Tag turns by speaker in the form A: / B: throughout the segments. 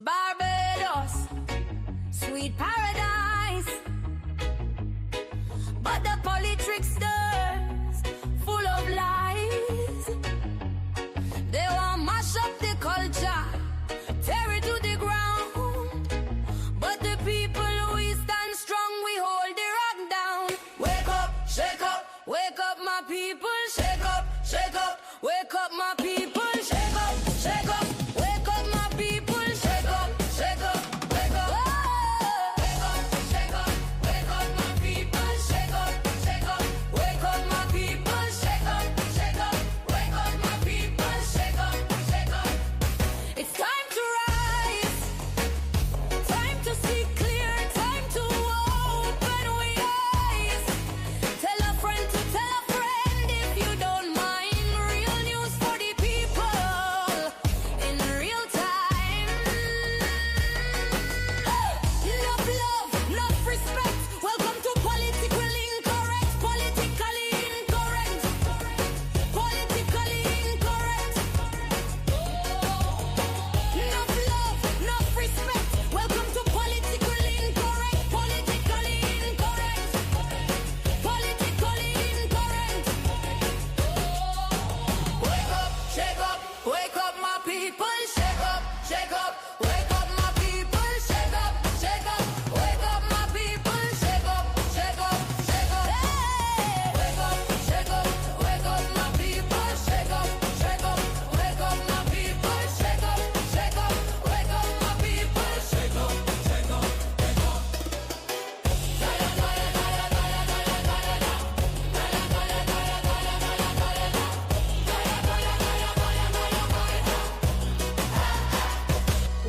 A: Barbados, sweet paradise. But the politricksters, full of lies. They want mash up the culture, tear it to the ground. But the people, we stand strong, we hold the rock down. Wake up, wake up my people. Shake up, wake up my people. Shake up, wake up my people. Shake up, wake up. Shake up, wake up my people. Shake up, wake up my people. Shake up, wake up my people. Shake up. It's time to rise, time to see clear, time to open we eyes. Tell a friend to tell a friend if you don't mind. Real news for the people in real time. Enough love, enough respect. Welcome to politically incorrect. Politically incorrect. Politically incorrect. Enough love, enough respect. Welcome to politically incorrect. Politically incorrect. Politically incorrect. Wake up my people. Shake up, wake up my people. Shake up, wake up my people. Shake up. Hey! Wake up, wake up my people. Shake up, wake up my people. Shake up, wake up my people. Shake up.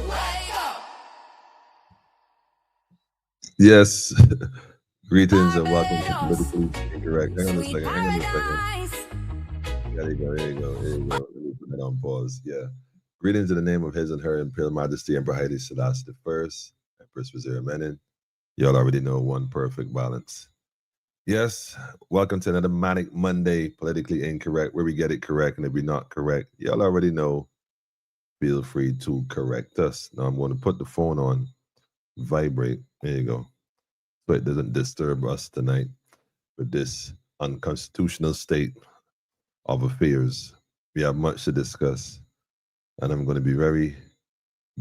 A: Wake up.
B: Yes. Greetings and welcome to Politically Incorrect. Hang on a
A: Sweet
B: second.
A: paradise.
B: There you go. Let me put that on pause. Yeah. Greetings in the name of His and Her Imperial Majesty Emperor Haile Selassie I, Empress Wazira Menin. Y'all already know one perfect balance. Yes. Welcome to another Manic Monday, Politically Incorrect, where we get it correct. And if we're not correct, y'all already know. Feel free to correct us. Now I'm going to put the phone on vibrate. There you go. So it doesn't disturb us tonight with this unconstitutional state of affairs. We have much to discuss, and I'm going to be very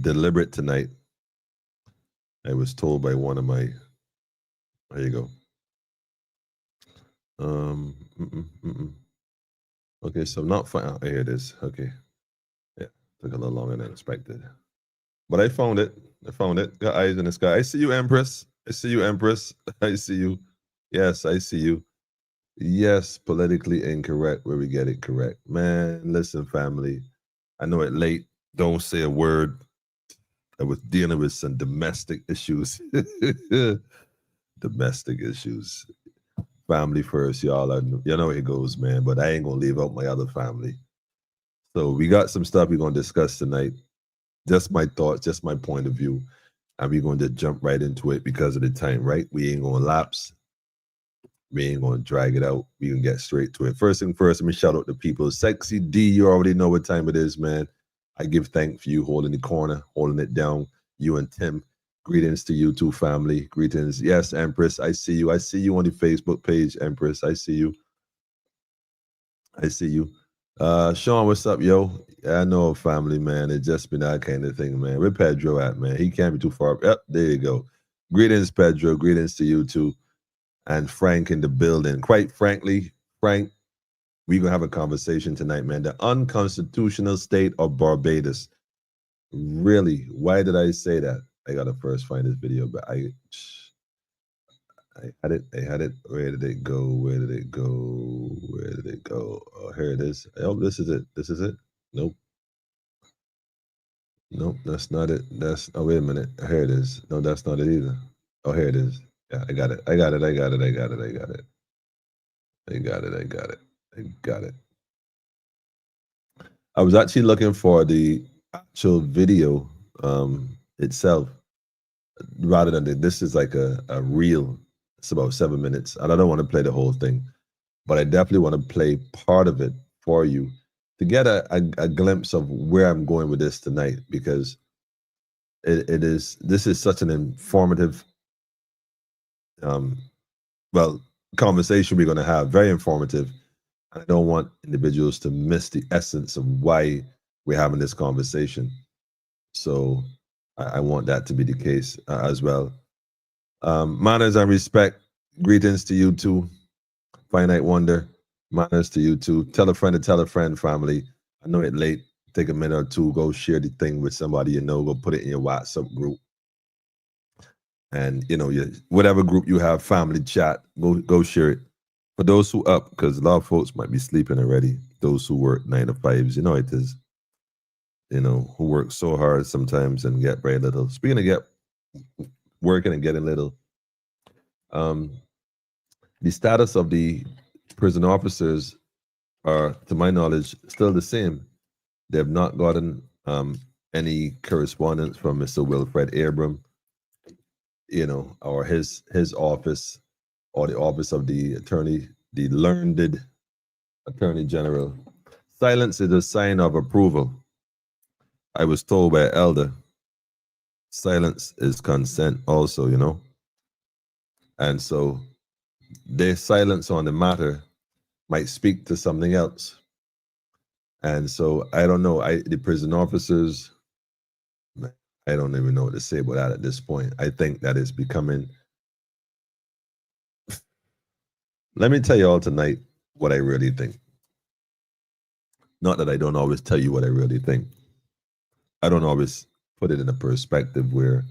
B: deliberate tonight. I was told by one of my, there you go. Okay, so I'm not fine. Here it is. Okay. Yeah, took a little longer than expected. But I found it. Got eyes in the sky. I see you, Empress. I see you. Yes, I see you. Yes, politically incorrect where we get it correct. Man, listen, family. I know it late. Don't say a word. I was dealing with some domestic issues. Domestic issues. Family first, y'all. You know how it goes, man. But I ain't going to leave out my other family. So we got some stuff we're going to discuss tonight. Just my thoughts, just my point of view. And we're going to jump right into it because of the time, right? We ain't going to lapse. We ain't going to drag it out. We can get straight to it. First thing first, let me shout out the people. Sexy D, you already know what time it is, man. I give thanks for you holding the corner, holding it down. You and Tim, greetings to you too, family. Greetings. Yes, Empress, I see you. I see you on the Facebook page, Empress. I see you. Sean, what's up, yo? I know, family, man. It's just been that kind of thing, man. Where Pedro at, man? He can't be too far. Yep, there you go. Greetings, Pedro. Greetings to you, too. And Frank in the building. Quite frankly, Frank, we're going to have a conversation tonight, man. The unconstitutional state of Barbados. Really? Why did I say that? I got to first find this video, but I had it. Where did it go? Oh, here it is. Oh, this is it. Nope, that's not it. Oh, wait a minute. Here it is. No, that's not it either. Oh, here it is. Yeah, I got it. I was actually looking for the actual video itself rather than this is like a reel. It's about 7 minutes, and I don't want to play the whole thing, but I definitely want to play part of it for you to get a glimpse of where I'm going with this tonight, because This is such an informative well conversation we're going to have, very informative. I don't want individuals to miss the essence of why we're having this conversation. So I want that to be the case as well. Manners and respect. Greetings to you too. Finite Wonder. Manners to you too. Tell a friend to tell a friend, family. I know it's late. Take a minute or two. Go share the thing with somebody you know. Go put it in your WhatsApp group. And whatever group you have, family chat, go share it. For those who up, because a lot of folks might be sleeping already. Those who work 9 to 5s, it is. Who work so hard sometimes and get very little. Speaking of get working and getting little, the status of the prison officers are, to my knowledge, still the same. They have not gotten any correspondence from Mr. Wilfred Abram, or his office, or the office of the learned Attorney General. Silence is a sign of approval. I was told by an elder, silence is consent also, And so their silence on the matter might speak to something else. And so I don't know. The prison officers, I don't even know what to say about that at this point. I think that it's becoming. Let me tell you all tonight what I really think. Not that I don't always tell you what I really think. I don't always put it in a perspective where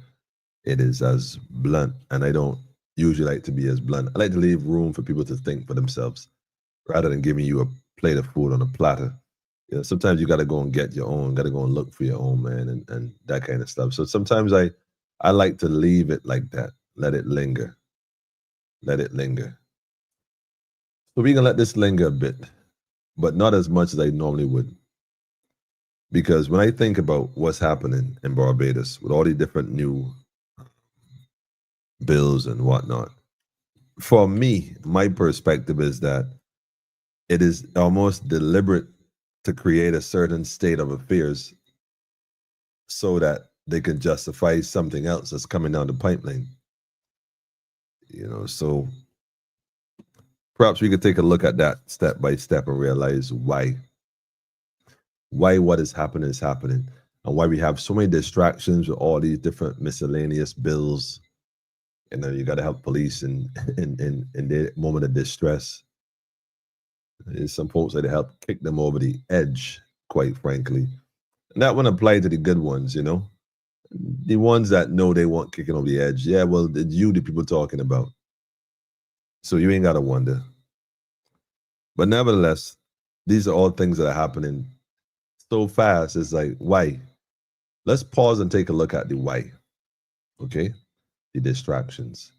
B: it is as blunt, and I don't usually like to be as blunt. I like to leave room for people to think for themselves rather than giving you a plate of food on a platter. Sometimes you got to go and get your own, got to go and look for your own, man, and that kind of stuff. So sometimes I like to leave it like that. Let it linger. Let it linger. So we're going to let this linger a bit, but not as much as I normally would. Because when I think about what's happening in Barbados with all the different new bills and whatnot, for me, my perspective is that it is almost deliberate to create a certain state of affairs so that they can justify something else that's coming down the pipeline. So perhaps we could take a look at that step by step and realize why what is happening, and why we have so many distractions with all these different miscellaneous bills. You got to help police in their moment of distress. There's some folks that help kick them over the edge, quite frankly. And that wouldn't apply to the good ones, the ones that know they want kicking over the edge. Yeah, well, it's you the people talking about. So you ain't got to wonder. But nevertheless, these are all things that are happening so fast. It's like, why? Let's pause and take a look at the why. Okay? The distractions.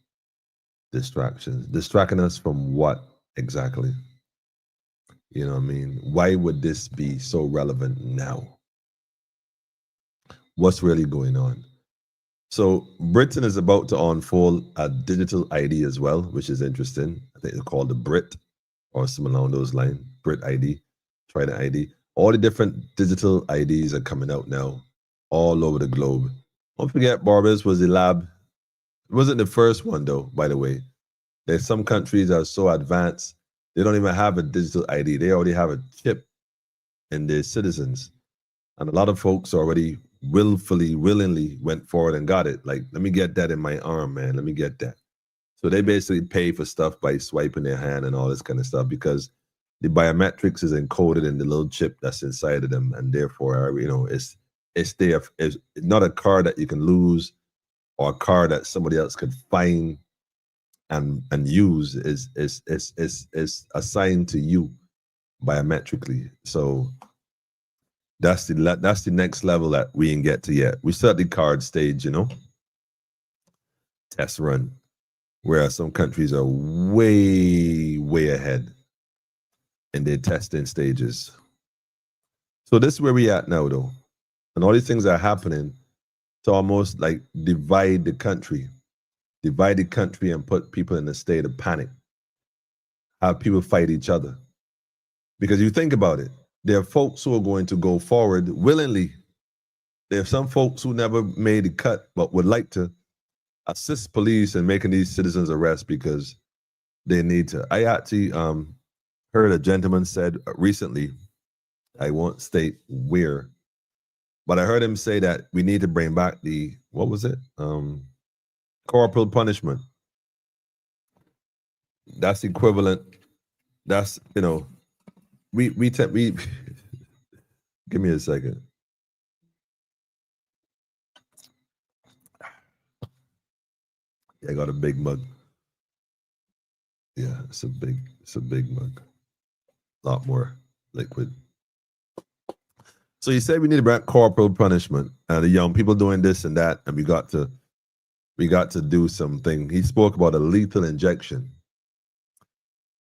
B: Distracting us from what exactly? You know what I mean? Why would this be so relevant now? What's really going on? So Britain is about to unfold a digital ID as well, which is interesting. I think it's called the Brit or something along those lines. Brit ID, Trident ID. All the different digital IDs are coming out now all over the globe. Don't forget, Barbados was the lab. It wasn't the first one, though, by the way. There's some countries that are so advanced, they don't even have a digital ID. They already have a chip in their citizens. And a lot of folks already willingly went forward and got it. Like, let me get that in my arm, man. Let me get that. So they basically pay for stuff by swiping their hand and all this kind of stuff because the biometrics is encoded in the little chip that's inside of them. And therefore, it's there. It's not a card that you can lose or a card that somebody else could find and use. Is assigned to you biometrically. So that's the next level that we ain't get to yet. We still at the card stage, test run, whereas some countries are way ahead in their testing stages. So this is where we at now, though, and all these things are happening to almost like divide the country and put people in a state of panic, have people fight each other. Because you think about it, there are folks who are going to go forward willingly There's some folks who never made the cut but would like to assist police in making these citizens arrests because they need to. I actually heard a gentleman said recently, I won't state where, but I heard him say that we need to bring back the, what was it? Corporal punishment. That's equivalent. That's, we give me a second. I got a big mug. Yeah, it's a big mug. A lot more liquid. So he said we need to bring corporal punishment. The young people doing this and that, and we got to do something. He spoke about a lethal injection.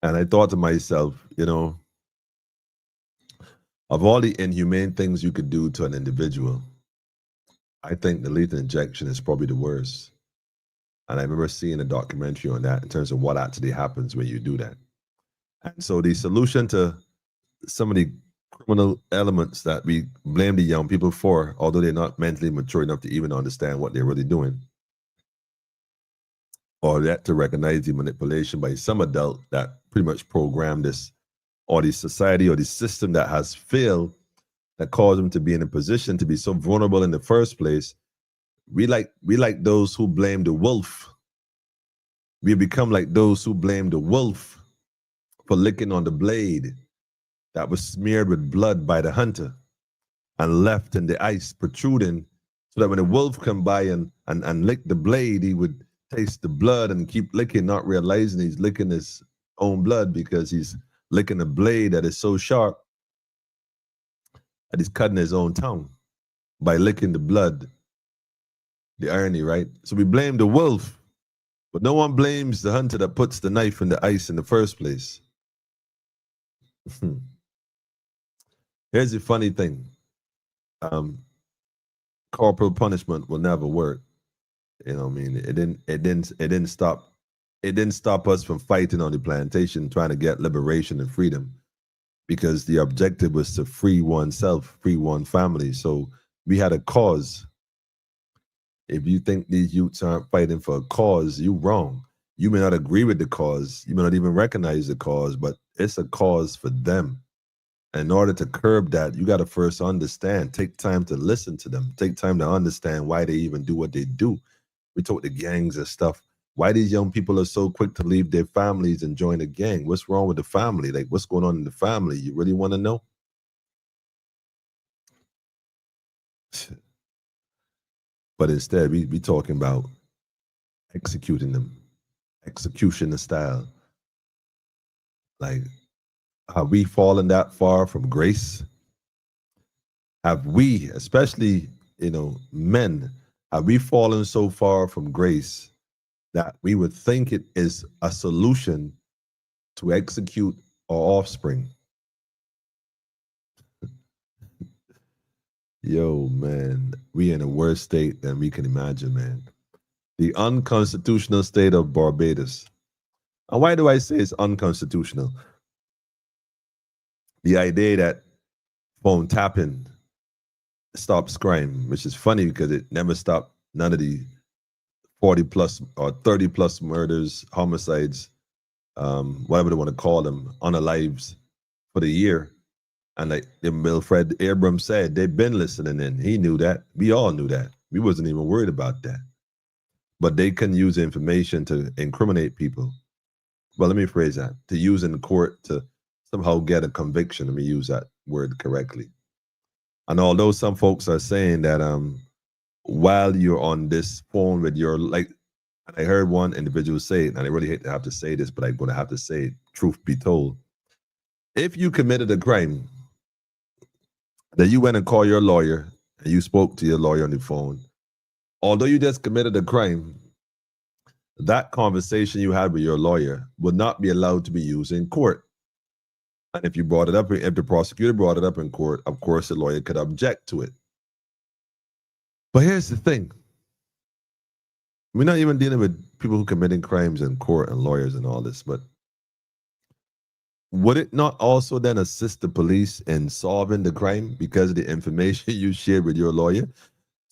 B: And I thought to myself, of all the inhumane things you could do to an individual, I think the lethal injection is probably the worst. And I remember seeing a documentary on that in terms of what actually happens when you do that. And so the solution to some of the criminal elements that we blame the young people for, although they're not mentally mature enough to even understand what they're really doing, or that to recognize the manipulation by some adult that pretty much programmed this, or the society or the system that has failed, that caused them to be in a position to be so vulnerable in the first place. We like those who blame the wolf. We become like those who blame the wolf for licking on the blade that was smeared with blood by the hunter and left in the ice protruding, so that when the wolf come by and lick the blade, he would taste the blood and keep licking, not realizing he's licking his own blood because he's licking a blade that is so sharp that he's cutting his own tongue by licking the blood. The irony, right? So we blame the wolf, but no one blames the hunter that puts the knife in the ice in the first place. Here's the funny thing. Corporal punishment will never work. It didn't stop us from fighting on the plantation, trying to get liberation and freedom, because the objective was to free oneself, free one family. So we had a cause. If you think these youths aren't fighting for a cause, you're wrong. You may not agree with the cause. You may not even recognize the cause, but it's a cause for them. And in order to curb that, you got to first understand, take time to listen to them, take time to understand why they even do what they do. We talk the gangs and stuff. Why these young people are so quick to leave their families and join a gang? What's wrong with the family? Like, what's going on in the family? You really want to know? But instead, we talking about executing them, execution style. Like, have we fallen that far from grace? Have we, especially, men, have we fallen so far from grace that we would think it is a solution to execute our offspring? Yo, man, we in a worse state than we can imagine, man. The unconstitutional state of Barbados. And why do I say it's unconstitutional? The idea that phone tapping stops crime, which is funny because it never stopped none of the 40 plus or 30 plus murders, homicides, whatever they want to call them, unalives for the year. And like Wilfred Abrams said, they've been listening in. He knew that. We all knew that. We wasn't even worried about that. But they can use information to incriminate people. Well, let me phrase that. To use in court to somehow get a conviction. Let me use that word correctly. And although some folks are saying that while you're on this phone with your, like, I heard one individual say it, and I really hate to have to say this, but I'm going to have to say it, truth be told. If you committed a crime, that you went and called your lawyer and you spoke to your lawyer on the phone, although you just committed a crime, that conversation you had with your lawyer would not be allowed to be used in court. And if you brought it up, if the prosecutor brought it up in court, of course, the lawyer could object to it. But here's the thing. We're not even dealing with people who committing crimes in court and lawyers and all this, but would it not also then assist the police in solving the crime because of the information you shared with your lawyer?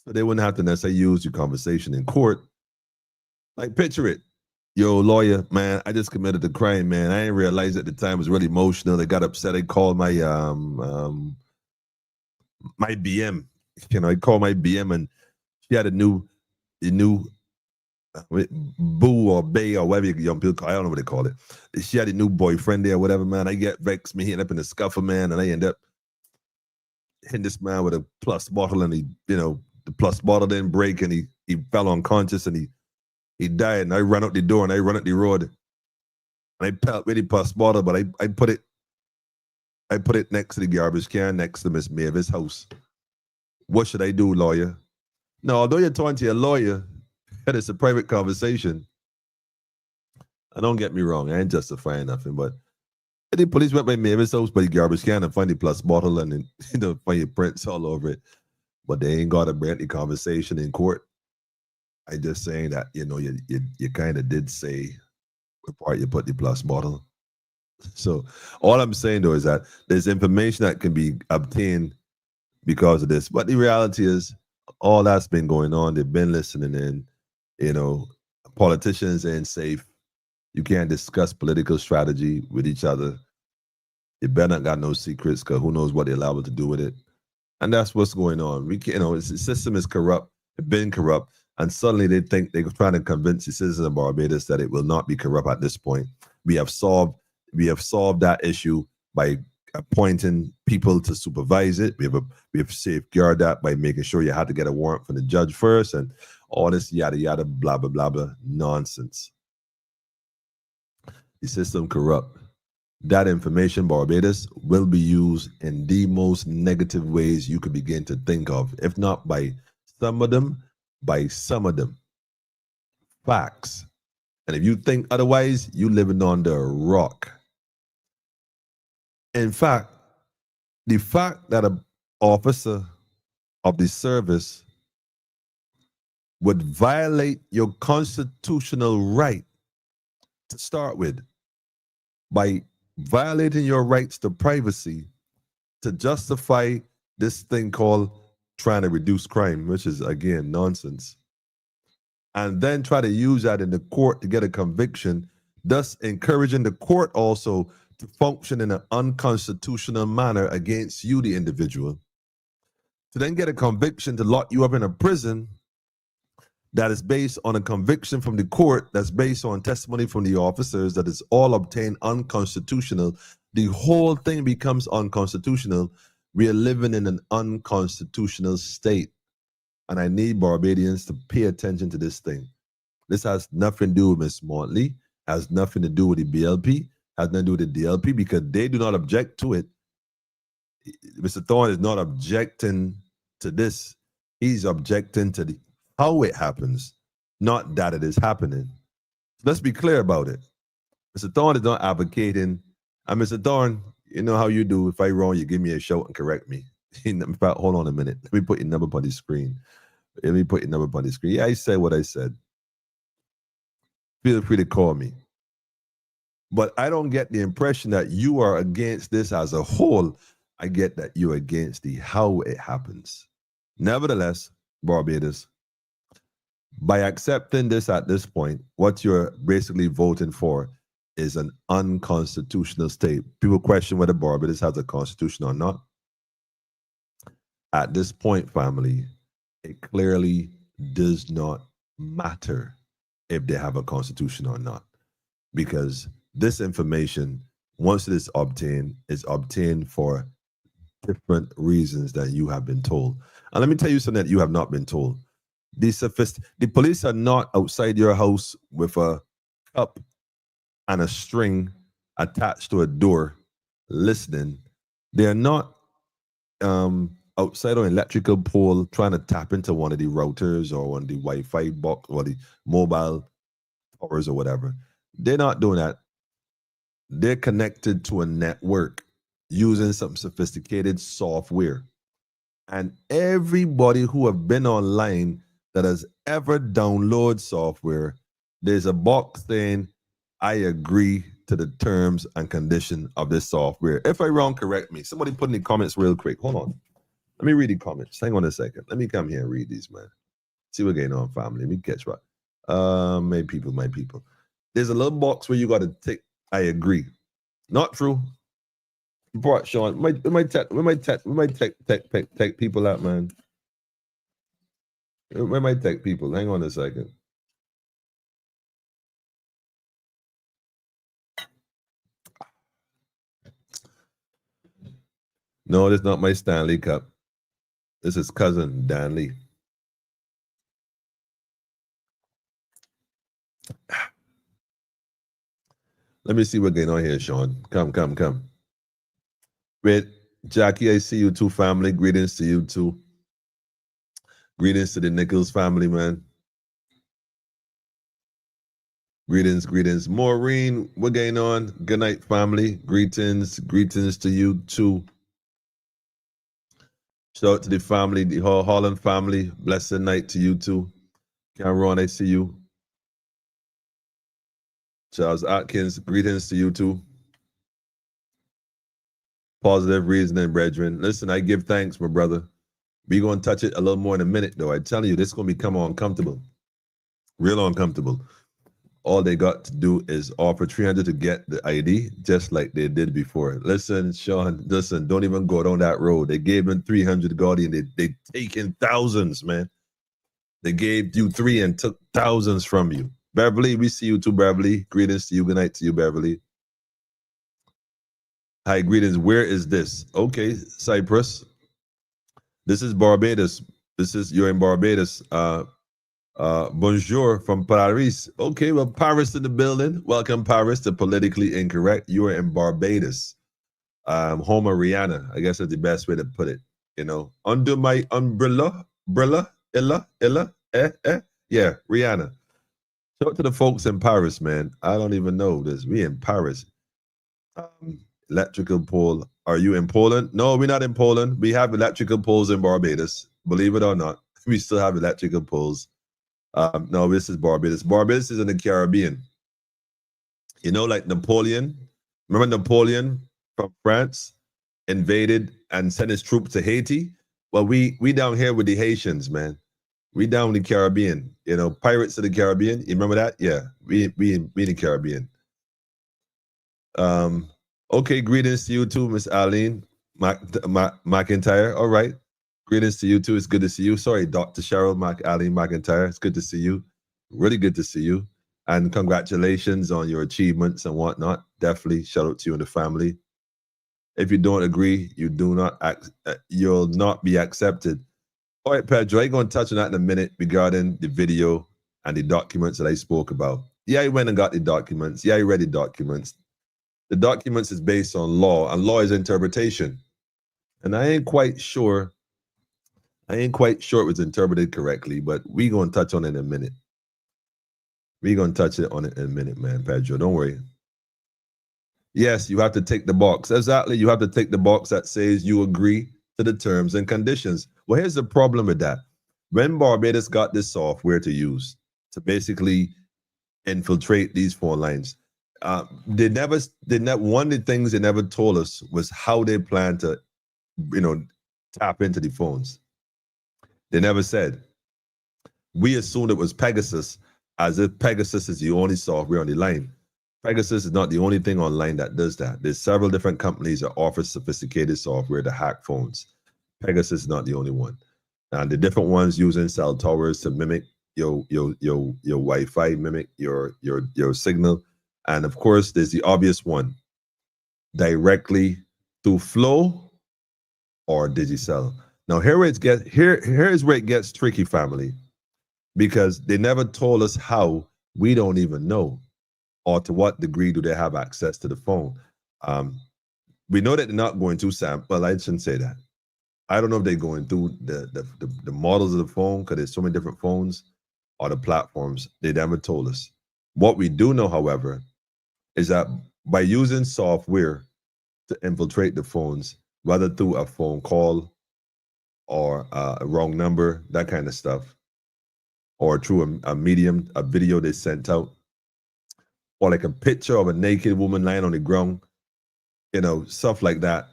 B: So they wouldn't have to necessarily use your conversation in court. Like, picture it. Yo, lawyer, man, I just committed a crime, man. I didn't realize at the time it was really emotional. They got upset. They called my my BM. You know, I called my BM and she had a new boo or bay or whatever young people call it. I don't know what they call it. She had a new boyfriend there or whatever, man. I get vexed, me hitting up in the scuffle, man, and I end up hitting this man with a plus bottle, and he, you know, the plus bottle didn't break, and he fell unconscious, and he died, and I ran out the door, and I run up the road, and I felt really plus bottle, but I put it next to the garbage can, next to Miss Mavis' house. What should I do, lawyer? No, although you're talking to your lawyer, and it's a private conversation, and don't get me wrong, I ain't justifying nothing, but the police went by Mavis' house by the garbage can and find the plus bottle and then, you know, find your prints all over it. But they ain't got to bring the conversation in court. I just saying that, you know, you kind of did say what part you put the plus bottle. So all I'm saying though is that there's information that can be obtained because of this. But the reality is all that's been going on. They've been listening in, you know, politicians ain't safe. You can't discuss political strategy with each other. You better not got no secrets, because who knows what they're liable to do with it. And that's what's going on. We can't, you know, the system is corrupt, it's been corrupt, and suddenly they think they're trying to convince the citizens of Barbados that it will not be corrupt at this point. We have solved that issue by appointing people to supervise it. We have safeguarded that by making sure you had to get a warrant from the judge first, and all this yada yada blah blah blah blah nonsense. The system corrupt. That information, Barbados, will be used in the most negative ways you could begin to think of. If not by some of them, by some of them. Facts. And if you think otherwise, you living under a rock. In fact, the fact that an officer of the service would violate your constitutional right to start with by violating your rights to privacy to justify this thing called trying to reduce crime, which is, again, nonsense, and then try to use that in the court to get a conviction, thus encouraging the court also to function in an unconstitutional manner against you, the individual, to then get a conviction to lock you up in a prison that is based on a conviction from the court, that's based on testimony from the officers, that is all obtained unconstitutional. The whole thing becomes unconstitutional. We are living in an unconstitutional state. And I need Barbadians to pay attention to this thing. This has nothing to do with Ms. Montley, has nothing to do with the BLP, has nothing to do with the DLP, because they do not object to it. Mr. Thorne is not objecting to this. He's objecting to the how it happens, not that it is happening. Let's be clear about it. Mr. Thorne is not advocating. And Mr. Thorne, you know how you do. If I'm wrong, you give me a shout and correct me. In fact, hold on a minute. Let me put your number on the screen. Yeah, I said what I said. Feel free to call me. But I don't get the impression that you are against this as a whole. I get that you're against the how it happens. Nevertheless, Barbados, by accepting this at this point, what you're basically voting for is an unconstitutional state. People question whether Barbados has a constitution or not. At this point, family, it clearly does not matter if they have a constitution or not, because this information, once it is obtained for different reasons that you have been told. And let me tell you something that you have not been told. The police are not outside your house with a cup and a string attached to a door listening. They're not outside on an electrical pole trying to tap into one of the routers or one of the Wi-Fi box or the mobile towers or whatever. They're not doing that. They're connected to a network using some sophisticated software. And everybody who have been online that has ever downloaded software, there's a box saying, I agree to the terms and condition of this software. If I'm wrong, correct me. Somebody put in the comments real quick. Hold on. Let me read the comments. Hang on a second. Let me come here and read these, man. See what's going on, family. Let me catch what. My people. There's a little box where you got to tick. I agree. Not true. Brought Sean. We might tech people out, man. We might tech people. Hang on a second. No, this is not my Stanley Cup. This is cousin Dan Lee. Let me see what's going on here, Sean. Come. Wait, Jackie, I see you too, family. Greetings to you too. Greetings to the Nichols family, man. Greetings. Maureen, what going on? Good night, family. Greetings to you too. Shout out to the family, the Holland family. Blessed night to you too. Cameron, I see you. Charles Atkins, greetings to you too. Positive reasoning, brethren. Listen, I give thanks, my brother. We're going to touch it a little more in a minute, though. I tell you, this is going to become uncomfortable. Real uncomfortable. All they got to do is offer $300 to get the ID, just like they did before. Listen, Sean, don't even go down that road. They gave them $300, Gaudi, and they taken thousands, man. They gave you 3 and took thousands from you. Beverly, we see you too, Beverly. Greetings to you. Good night to you, Beverly. Hi, greetings. Where is this? Okay, Cyprus. This is Barbados. You're in Barbados. Bonjour from Paris. Okay, well, Paris in the building. Welcome, Paris, to Politically Incorrect. You are in Barbados. Home of Rihanna. I guess that's the best way to put it. You know, under my umbrella, yeah, Rihanna. Shout out to the folks in Paris, man. I don't even know this. We in Paris. Electrical pole. Are you in Poland? No, we're not in Poland. We have electrical poles in Barbados. Believe it or not, we still have electrical poles. No, this is Barbados. Barbados is in the Caribbean. You know, like Napoleon. Remember Napoleon from France invaded and sent his troops to Haiti? Well, we down here with the Haitians, man. We down in the Caribbean. You know, Pirates of the Caribbean. You remember that? Yeah, we in the Caribbean. Okay, greetings to you too, Miss Arlene McIntyre. All right. Greetings to you too. It's good to see you. Sorry, Dr. Cheryl Arlene McIntyre. It's good to see you. Really good to see you. And congratulations on your achievements and whatnot. Definitely shout out to you and the family. If you don't agree, you'll not be accepted. All right, Pedro, I'm going to touch on that in a minute regarding the video and the documents that I spoke about. Yeah, I went and got the documents. Yeah, I read the documents. The documents is based on law, and law is interpretation. And I ain't quite sure it was interpreted correctly, but we're going to touch on it in a minute. We're going to touch on it in a minute, man, Pedro. Don't worry. Yes, you have to take the box. Exactly. You have to take the box that says you agree to the terms and conditions. Well, here's the problem with that. When Barbados got this software to use to basically infiltrate these phone lines, one of the things they never told us was how they plan to, tap into the phones. They never said. We assumed it was Pegasus, as if Pegasus is the only software on the line. Pegasus is not the only thing online that does that. There's several different companies that offer sophisticated software to hack phones. Pegasus is not the only one. And the different ones using cell towers to mimic your Wi-Fi, mimic your signal. And of course, there's the obvious one, directly through Flow or Digicel. Now here's where it gets tricky, family, because they never told us how. We don't even know, or to what degree do they have access to the phone. We know that they're not going through sample. I shouldn't say that. I don't know if they're going through the models of the phone, because there's so many different phones, or the platforms. They never told us. What we do know, however, is that by using software to infiltrate the phones, whether through a phone call or a wrong number, that kind of stuff, or through a medium, a video they sent out, or like a picture of a naked woman lying on the ground, stuff like that,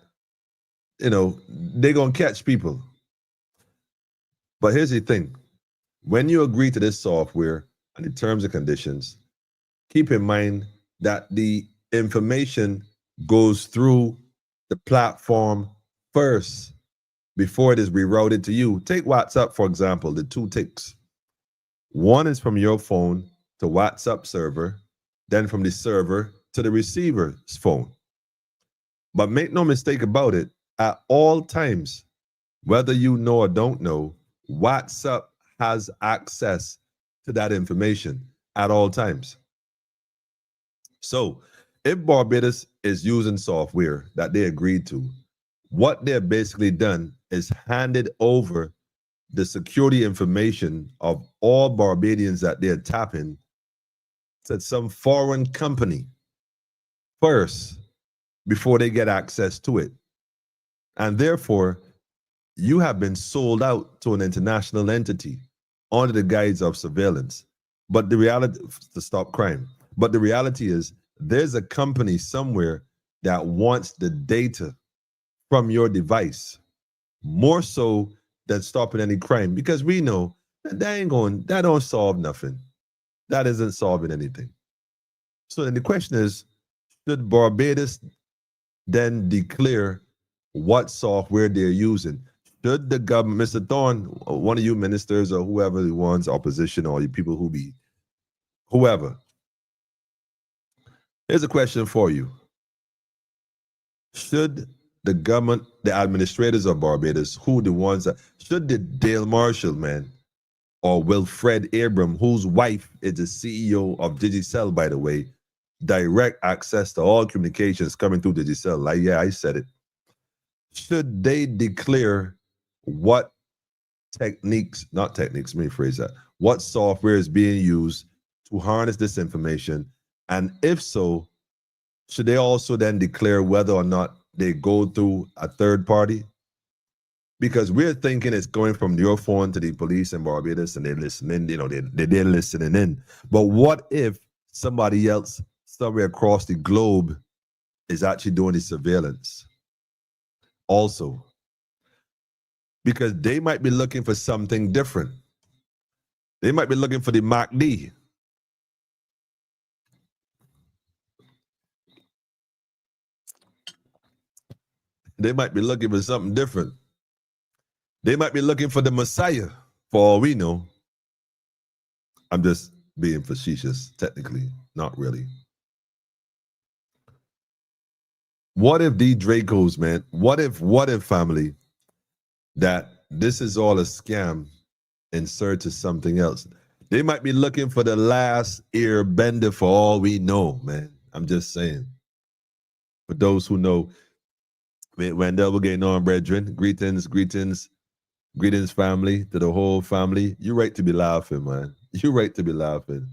B: they're going to catch people. But here's the thing. When you agree to this software and the terms and conditions, keep in mind that the information goes through the platform first before it is rerouted to you. Take WhatsApp, for example, the two ticks. One is from your phone to WhatsApp server, then from the server to the receiver's phone. But make no mistake about it, at all times, whether you know or don't know, WhatsApp has access to that information at all times. So if Barbados is using software that they agreed to, what they're basically done is handed over the security information of all Barbadians that they're tapping to some foreign company first before they get access to it. And therefore, you have been sold out to an international entity under the guise of surveillance. But the reality, to stop crime. But the reality is there's a company somewhere that wants the data from your device more so than stopping any crime, because we know that that don't solve nothing. That isn't solving anything. So then the question is, should Barbados then declare what software they're using? Should the government, Mr. Thorne, one of you ministers or whoever wants opposition, or you people who be whoever, here's a question for you. Should the government, the administrators of Barbados, should the Dale Marshall, man, or Wilfred Abram, whose wife is the CEO of Digicel, by the way, direct access to all communications coming through Digicel, like, yeah, I said it. Should they declare what what software is being used to harness this information? And if so, should they also then declare whether or not they go through a third party? Because we're thinking it's going from your phone to the police in Barbados and they're listening, they're listening in. But what if somebody else somewhere across the globe is actually doing the surveillance also? Because they might be looking for something different. They might be looking for the Mach D. They might be looking for something different. They might be looking for the Messiah, for all we know. I'm just being facetious, technically, not really. What if the Dracos, man? What if family, that this is all a scam in search of something else? They might be looking for the last airbender, for all we know, man. I'm just saying. For those who know, Wendell, we're getting on, brethren. Greetings, family, to the whole family. You're right to be laughing, man. You're right to be laughing.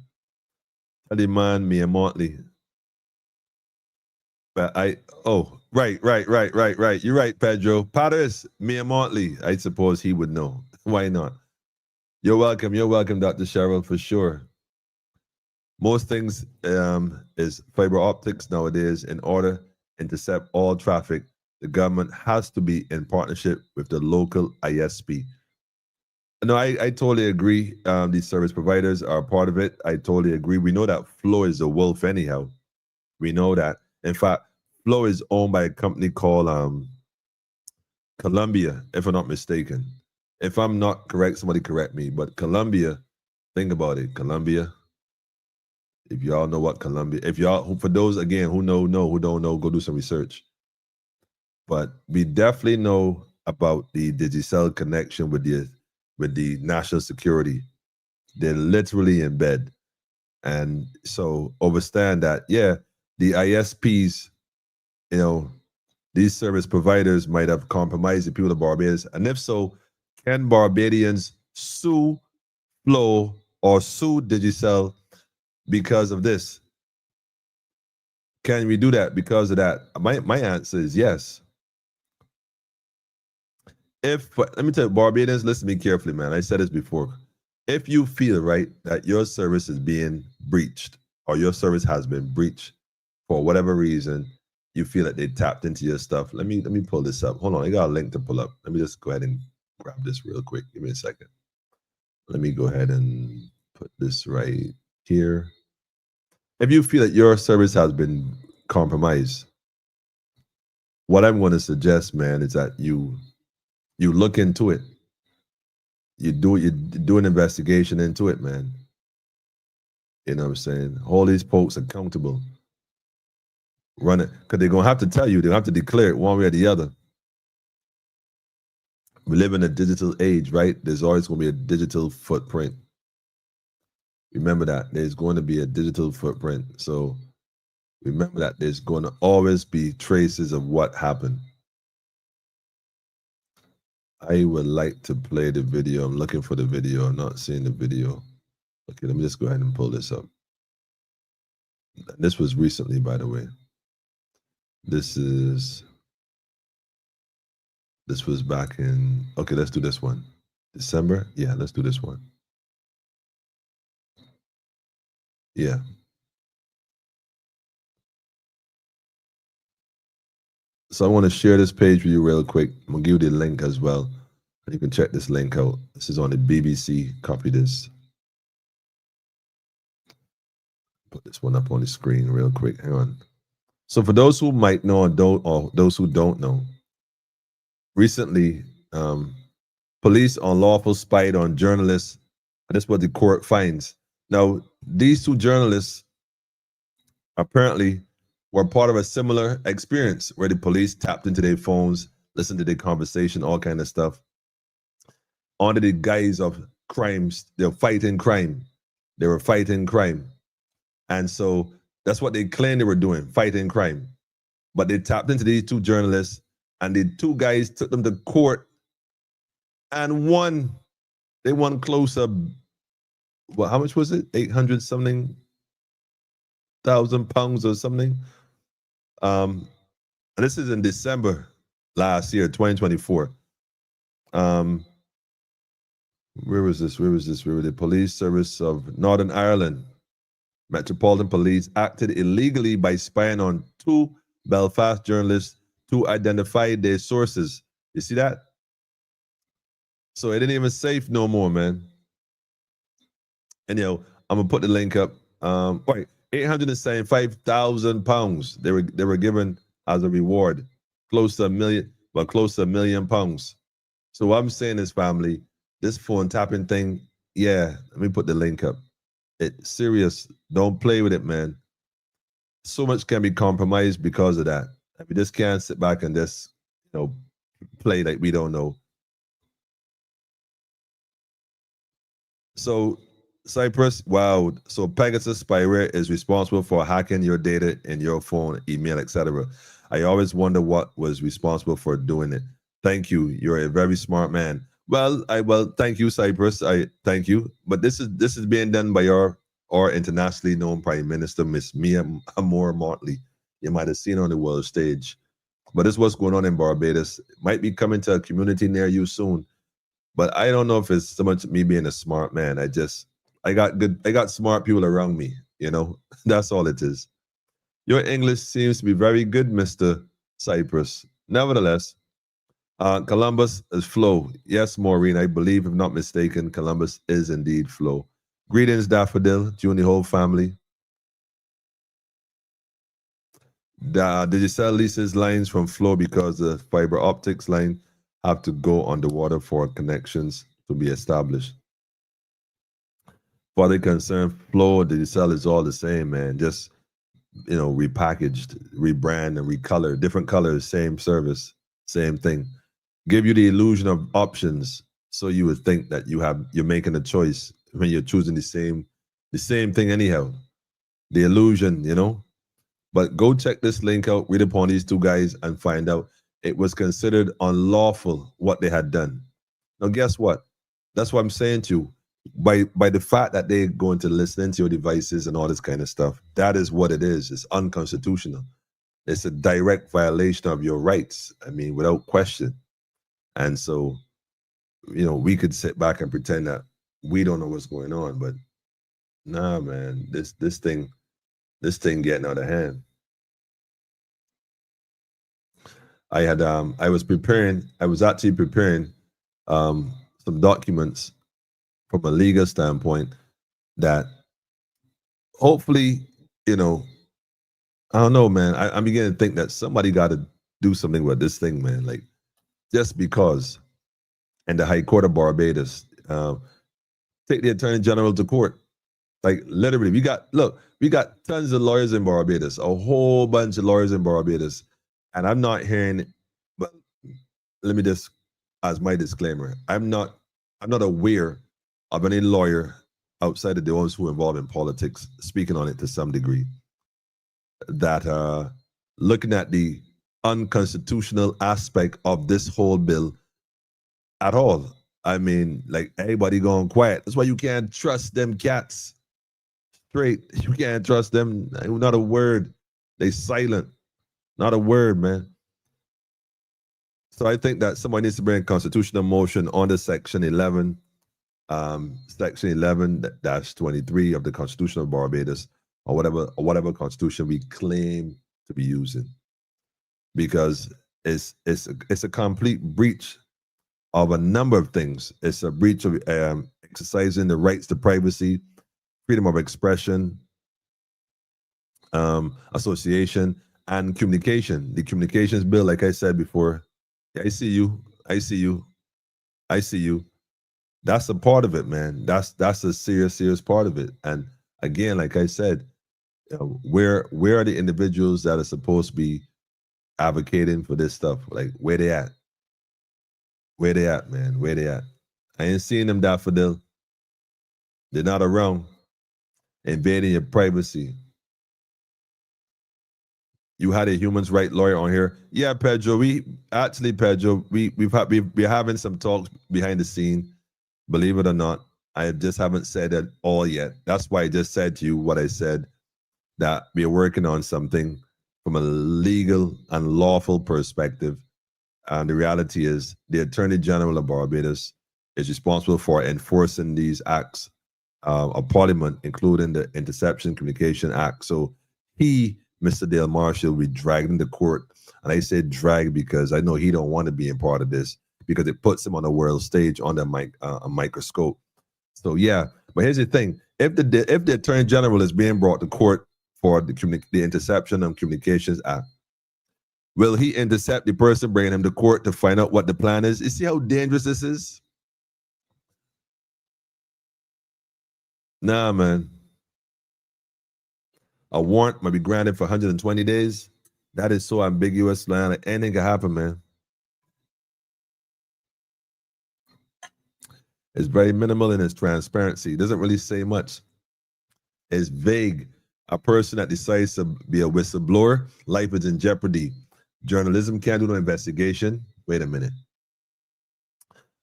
B: Tell the man, me and Montley. But right. You're right, Pedro. Paris, me and Montley. I suppose he would know. Why not? You're welcome, Dr. Cheryl, for sure. Most things is fiber optics nowadays. In order to intercept all traffic, the government has to be in partnership with the local ISP. No, I totally agree. These service providers are part of it. I totally agree. We know that Flow is a wolf anyhow. We know that. In fact, Flow is owned by a company called Columbia, if I'm not mistaken. If I'm not correct, somebody correct me. But Columbia, think about it. Columbia, if y'all know what Columbia, for those, again, who know, who don't know, go do some research. But we definitely know about the Digicel connection with the national security. They're literally in bed. And so understand that, yeah, the ISPs, these service providers might have compromised the people of Barbados. And if so, can Barbadians sue Flow or sue Digicel because of this? Can we do that because of that? My answer is yes. Let me tell you, Barbadians, listen to me carefully, man. I said this before. If you feel, right, that your service is being breached or your service has been breached for whatever reason, you feel that they tapped into your stuff. Let me pull this up. Hold on, I got a link to pull up. Let me just go ahead and grab this real quick. Give me a second. Let me go ahead and put this right here. If you feel that your service has been compromised, what I'm going to suggest, man, is that you look into it. You do an investigation into it, man. You know what I'm saying? Hold these folks accountable. Run it, because they're gonna have to tell you. They'll have to declare it one way or the other. We live in a digital age, right? There's always going to be a digital footprint. Remember that. There's going to be a digital footprint. So remember that there's going to always be traces of what happened. I would like to play the video. I'm looking for the video. I'm not seeing the video. Okay, let me just go ahead and pull this up. This was recently, by the way. This was back in, okay, let's do this one. December? Yeah, let's do this one. Yeah. So I want to share this page with you real quick. I'm going to give you the link as well. And you can check this link out. This is on the BBC. Copy this. Put this one up on the screen real quick. Hang on. So for those who might know or those who don't know, recently, police unlawful spied on journalists. That's what the court finds. Now, these two journalists apparently were part of a similar experience where the police tapped into their phones, listened to their conversation, all kind of stuff, under the guise of crimes. They're fighting crime. They were fighting crime. And so that's what they claimed they were doing, fighting crime. But they tapped into these two journalists, and the two guys took them to court and they won closer. Well, how much was it? 800 something thousand pounds or something. And this is in December last year, 2024. Where was this? Where was the police service of Northern Ireland? Metropolitan Police acted illegally by spying on two Belfast journalists to identify their sources. You see that? So it ain't even safe no more, man. And I'm gonna put the link up. Right, 875,000 pounds they were given as a reward, close to £1 million. So what I'm saying is, family, this phone tapping thing, yeah. Let me put the link up. It's serious. Don't play with it, man. So much can be compromised because of that. We just can't sit back and just, play like we don't know. So Cyprus, wow. So Pegasus spyware is responsible for hacking your data in your phone, email, etc. I always wonder what was responsible for doing it. Thank you. You're a very smart man. Well, thank you, Cyprus. I thank you. But this is being done by our internationally known Prime Minister, Miss Mia Moore-Motley. You might have seen her on the world stage. But this is what's going on in Barbados. It might be coming to a community near you soon. But I don't know if it's so much me being a smart man. I got smart people around me, That's all it is. Your English seems to be very good, Mr. Cyprus. Nevertheless, Columbus is Flo. Yes, Maureen, I believe, if not mistaken, Columbus is indeed Flo. Greetings, Daffodil, to you and the whole family. Did you sell leases lines from Flo because the fiber optics line have to go underwater for connections to be established? For the concern, Flo, the sell is all the same, man. Just repackaged, rebrand, and recolor, different colors, same service, same thing. Give you the illusion of options, so you would think that you're making a choice when you're choosing the same thing anyhow. The illusion, But go check this link out, read upon these two guys, and find out it was considered unlawful what they had done. Now, guess what? That's what I'm saying to you. By the fact that they're going to listen to your devices and all this kind of stuff, that is what it is. It's unconstitutional. It's a direct violation of your rights. I mean, without question. And so, we could sit back and pretend that we don't know what's going on, but nah, man, this thing getting out of hand. I was actually preparing some documents from a legal standpoint that hopefully, you know, I don't know, man. I'm beginning to think that somebody got to do something with this thing, man. Like, just because. And the High Court of Barbados, take the Attorney General to court. Like, literally, we got tons of lawyers in Barbados, a whole bunch of lawyers in Barbados. And I'm not hearing, but let me just, as my disclaimer, I'm not aware of any lawyer outside of those who are involved in politics speaking on it to some degree that looking at the unconstitutional aspect of this whole bill at all. I mean, like, everybody going quiet. That's why you can't trust them cats. Straight, you can't trust them. Not a word. They silent. Not a word, man. So I think that somebody needs to bring a constitutional motion on the Section 11, Section 11-23 of the Constitution of Barbados, or whatever constitution we claim to be using, because it's a complete breach of a number of things. It's a breach of exercising the rights to privacy, freedom of expression, association, and communication. The communications bill, like I said before, I see you. That's a part of it, man. That's a serious part of it. And again, like I said, where are the individuals that are supposed to be advocating for this stuff? Like, where they at? Where they at, man? Where they at? I ain't seeing them, Daffodil. They're not around, invading your privacy. You had a human rights lawyer on here. Yeah, Pedro. We're having some talks behind the scene. Believe it or not, I just haven't said it all yet. That's why I just said to you what I said, that we're working on something from a legal and lawful perspective. And the reality is, the Attorney General of Barbados is responsible for enforcing these acts of Parliament, including the Interception Communication Act. So he, Mr. Dale Marshall, we dragged him to court. And I say drag because I know he don't want to be a part of this, because it puts him on the world stage under a microscope. So yeah, but here's the thing: if the Attorney General is being brought to court for the Interception and Communications Act, will he intercept the person bringing him to court to find out what the plan is? You see how dangerous this is? Nah, man. A warrant might be granted for 120 days. That is so ambiguous, man. Like, anything can happen, man. It's very minimal in its transparency. It doesn't really say much. It's vague. A person that decides to be a whistleblower, life is in jeopardy. Journalism can't do no investigation. Wait a minute.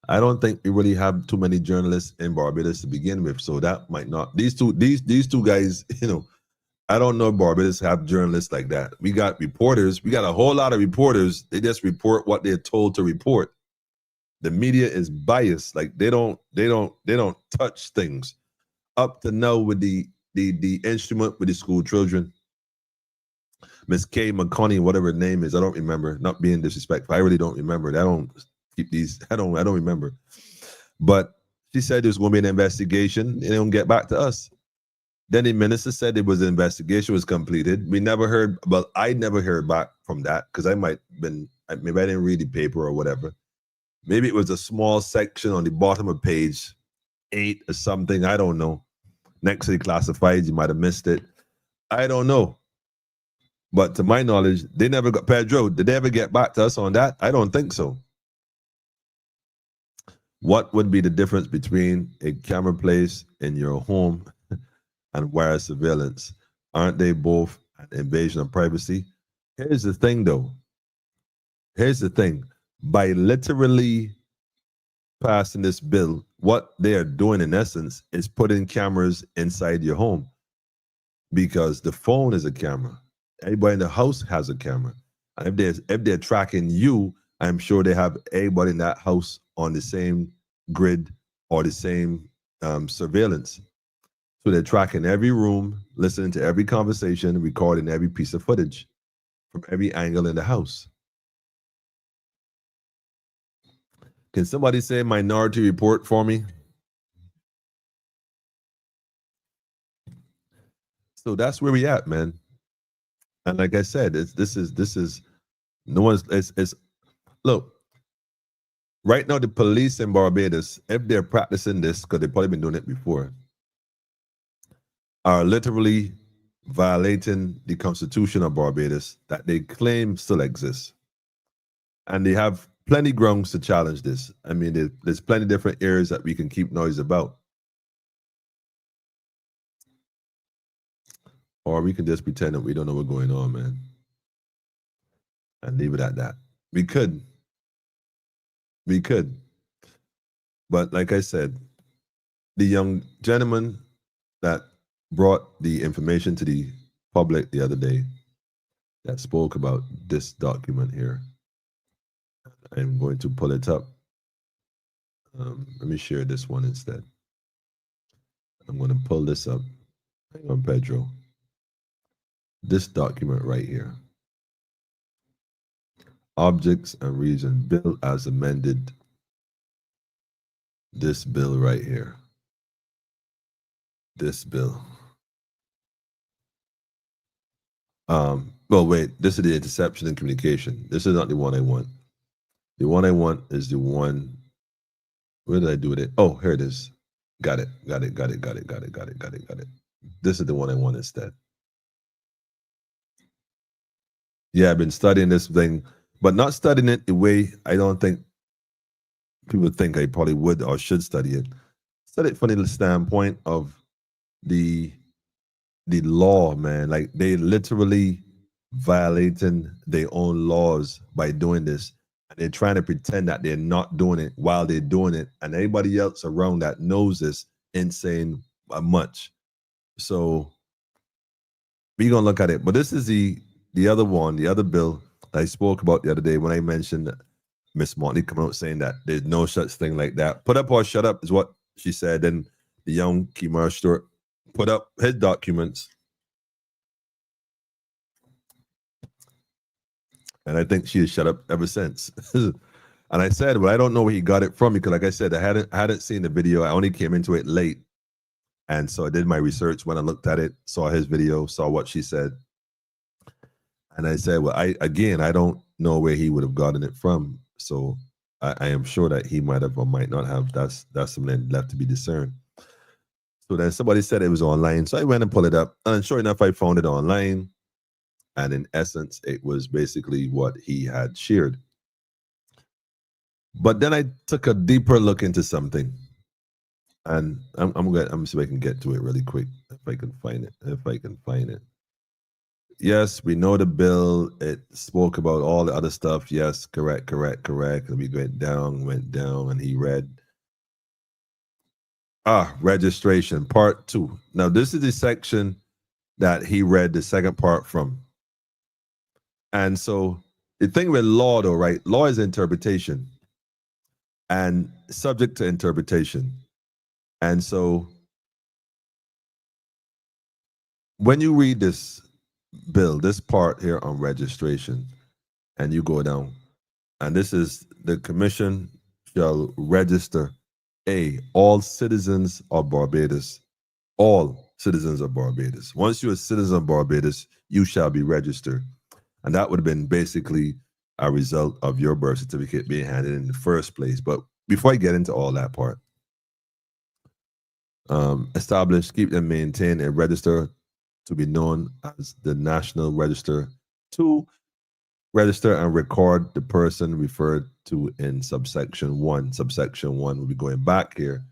B: I don't think we really have too many journalists in Barbados to begin with, so that might not. These two guys, I don't know if Barbados have journalists like that. We got reporters. We got a whole lot of reporters. They just report what they're told to report. The media is biased. Like, they don't touch things. Up to now with the instrument with the school children, Miss Kay McConney, whatever her name is, I don't remember. Not being disrespectful, I really don't remember. I don't keep these. I don't remember. But she said there's going to be an investigation, and they don't get back to us. Then the minister said it was an investigation was completed. We never heard. Well, I never heard back from that, because maybe I didn't read the paper or whatever. Maybe it was a small section on the bottom of page 8 or something. I don't know. Next to the classifieds, you might have missed it. I don't know. But to my knowledge, they never got. Pedro, did they ever get back to us on that? I don't think so. What would be the difference between a camera placed in your home and wire surveillance? Aren't they both an invasion of privacy? Here's the thing, though. Here's the thing. By literally passing this bill, what they are doing in essence is putting cameras inside your home, because the phone is a camera. Everybody in the house has a camera. And if they're tracking you, I'm sure they have everybody in that house on the same grid or the same surveillance. So they're tracking every room, listening to every conversation, recording every piece of footage from every angle in the house. Can somebody say Minority Report for me? So that's where we at, man. And like I said, this is no one's it's look, right now the police in Barbados, if they're practicing this, because they've probably been doing it before, are literally violating the Constitution of Barbados that they claim still exists. And they have plenty grounds to challenge this. I mean, there's plenty different areas that we can keep noise about. Or we can just pretend that we don't know what's going on, man. And leave it at that. We could. But like I said, the young gentleman that brought the information to the public the other day that spoke about this document here, I'm going to pull it up. Let me share this one instead. I'm going to pull this up. Hang on, Pedro. This document right here. Objects and Reason Bill as amended. This bill right here. This bill. Well, wait, this is the interception and communication. This is not the one I want. The one I want is the one. Where did I do it? Oh, here it is. Got it. This is the one I want instead. Yeah, I've been studying this thing, but not studying it the way I don't think people think I probably would or should study it. Study it from the standpoint of the law, man. Like, they literally violating their own laws by doing this. And they're trying to pretend that they're not doing it while they're doing it. And everybody else around that knows this ain't saying much. So we're going to look at it. But this is the other one, the other bill that I spoke about the other day when I mentioned Miss Motley coming out saying that there's no such thing like that. Put up or shut up is what she said. Then the young Kemar Stewart put up his documents. And I think she has shut up ever since. And I said, well, I don't know where he got it from, because like I said, I hadn't seen the video. I only came into it late. And so I did my research when I looked at it, saw his video, saw what she said. And I said, well, I don't know where he would have gotten it from. So I am sure that he might have or might not have. That's something left to be discerned. So then somebody said it was online. So I went and pulled it up. And sure enough, I found it online. And in essence, it was basically what he had shared. But then I took a deeper look into something. And I'm see if I can get to it really quick. If I can find it. Yes, we know the bill. It spoke about all the other stuff. Yes, correct. And we went down, and he read. Registration, part 2. Now, this is the section that he read the second part from. And so the thing with law, though, right? Law is interpretation and subject to interpretation. And so when you read this bill, this part here on registration, and you go down, and this is the commission shall register all citizens of Barbados. All citizens of Barbados. Once you're a citizen of Barbados, you shall be registered. And that would have been basically a result of your birth certificate being handed in the first place. But before I get into all that part, establish, keep, and maintain a register to be known as the National Register, to register and record the person referred to in subsection 1. Subsection 1 will be going back here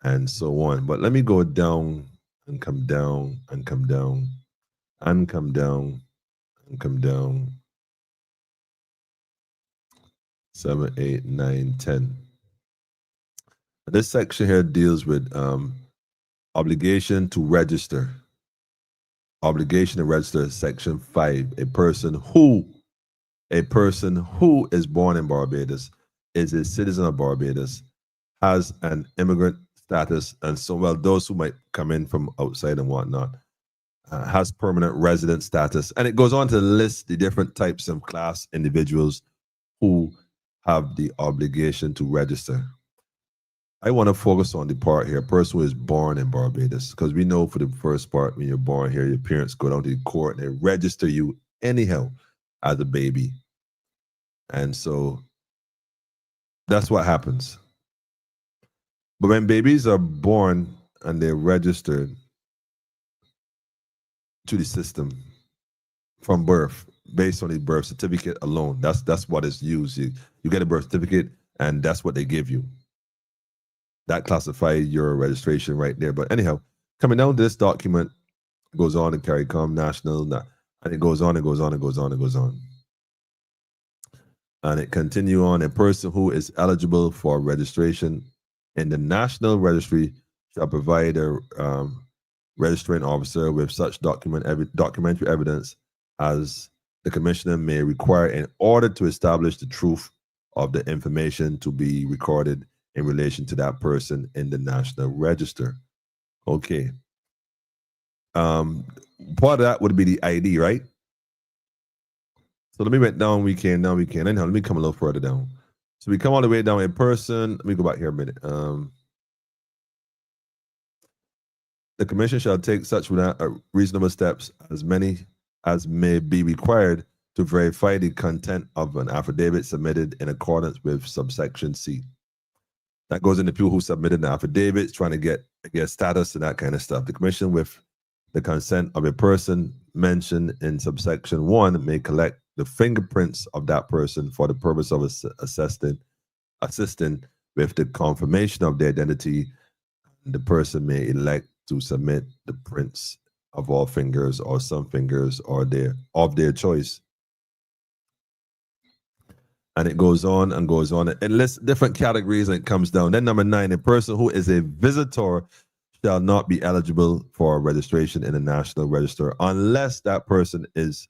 B: and so on. But let me go down and come down and come down and come down and come down. 7, 8, 9, 10. This section here deals with obligation to register. Obligation to register, section 5. A person who is born in Barbados, is a citizen of Barbados, has an immigrant status, and so, well, those who might come in from outside and whatnot, has permanent resident status. And it goes on to list the different types of class individuals who have the obligation to register. I want to focus on the part here, a person who is born in Barbados, because we know for the first part, when you're born here, your parents go down to the court and they register you anyhow as a baby. And so that's what happens. But when babies are born and they're registered to the system from birth, based on the birth certificate alone, that's what is used. You get a birth certificate, and that's what they give you. That classifies your registration right there. But anyhow, coming down to this document, goes on and CARICOM national, and it goes on and goes on and goes on and goes on. And it continue on. A person who is eligible for registration in the National Registry shall provide a registering officer with such documentary evidence as the commissioner may require in order to establish the truth of the information to be recorded in relation to that person in the National Register. Okay. Part of that would be the ID, right? So let me went down, we can. Anyhow, let me come a little further down. So we come all the way down in person. Let me go back here a minute. The commission shall take such reasonable steps, as many as may be required, to verify the content of an affidavit submitted in accordance with subsection C. That goes into people who submitted an affidavit, trying to get status and that kind of stuff. The commission, with the consent of a person mentioned in subsection 1, may collect the fingerprints of that person for the purpose of assisting with the confirmation of their identity. The person may elect to submit the prints of all fingers or some fingers or of their choice. And it goes on and goes on. It lists different categories and it comes down. Then number 9, a person who is a visitor shall not be eligible for registration in the National Register unless that person is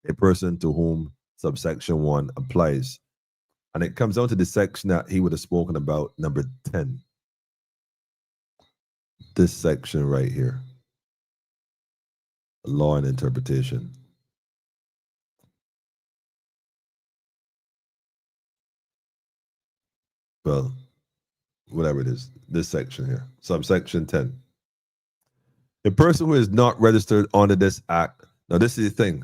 B: a person to whom subsection 1 applies. And it comes down to the section that he would have spoken about, number 10. This section right here. Law and interpretation. Well, whatever it is, this section here, subsection 10. A person who is not registered under this act. Now, this is the thing.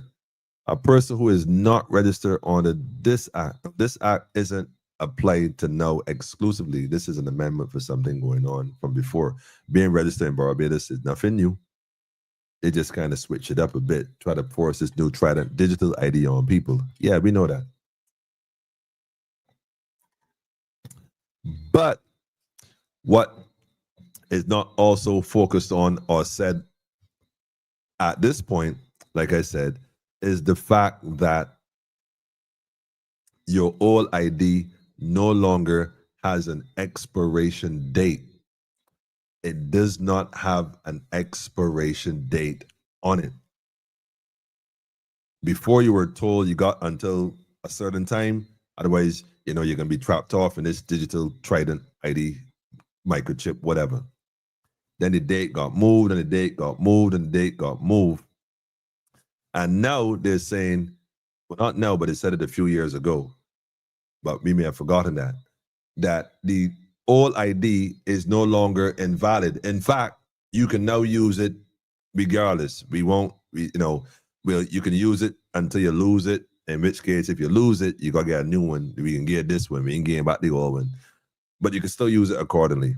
B: A person who is not registered under this act isn't applied to now exclusively. This is an amendment for something going on from before. Being registered in Barbados is nothing new. They just kind of switch it up a bit, try to force this new Trident digital ID on people. Yeah, we know that. But what is not also focused on or said at this point, like I said, is the fact that your old ID no longer has an expiration date. It does not have an expiration date on it. Before, you were told you got until a certain time, otherwise, you're going to be trapped off in this digital Trident ID microchip, whatever. Then the date got moved, and the date got moved, and the date got moved. And now they're saying, well, not now, but they said it a few years ago, but we may have forgotten that the old ID is no longer invalid. In fact, you can now use it regardless. You can use it until you lose it. In which case, if you lose it, you got to get a new one. We can get this one. We can get back the old one. But you can still use it accordingly.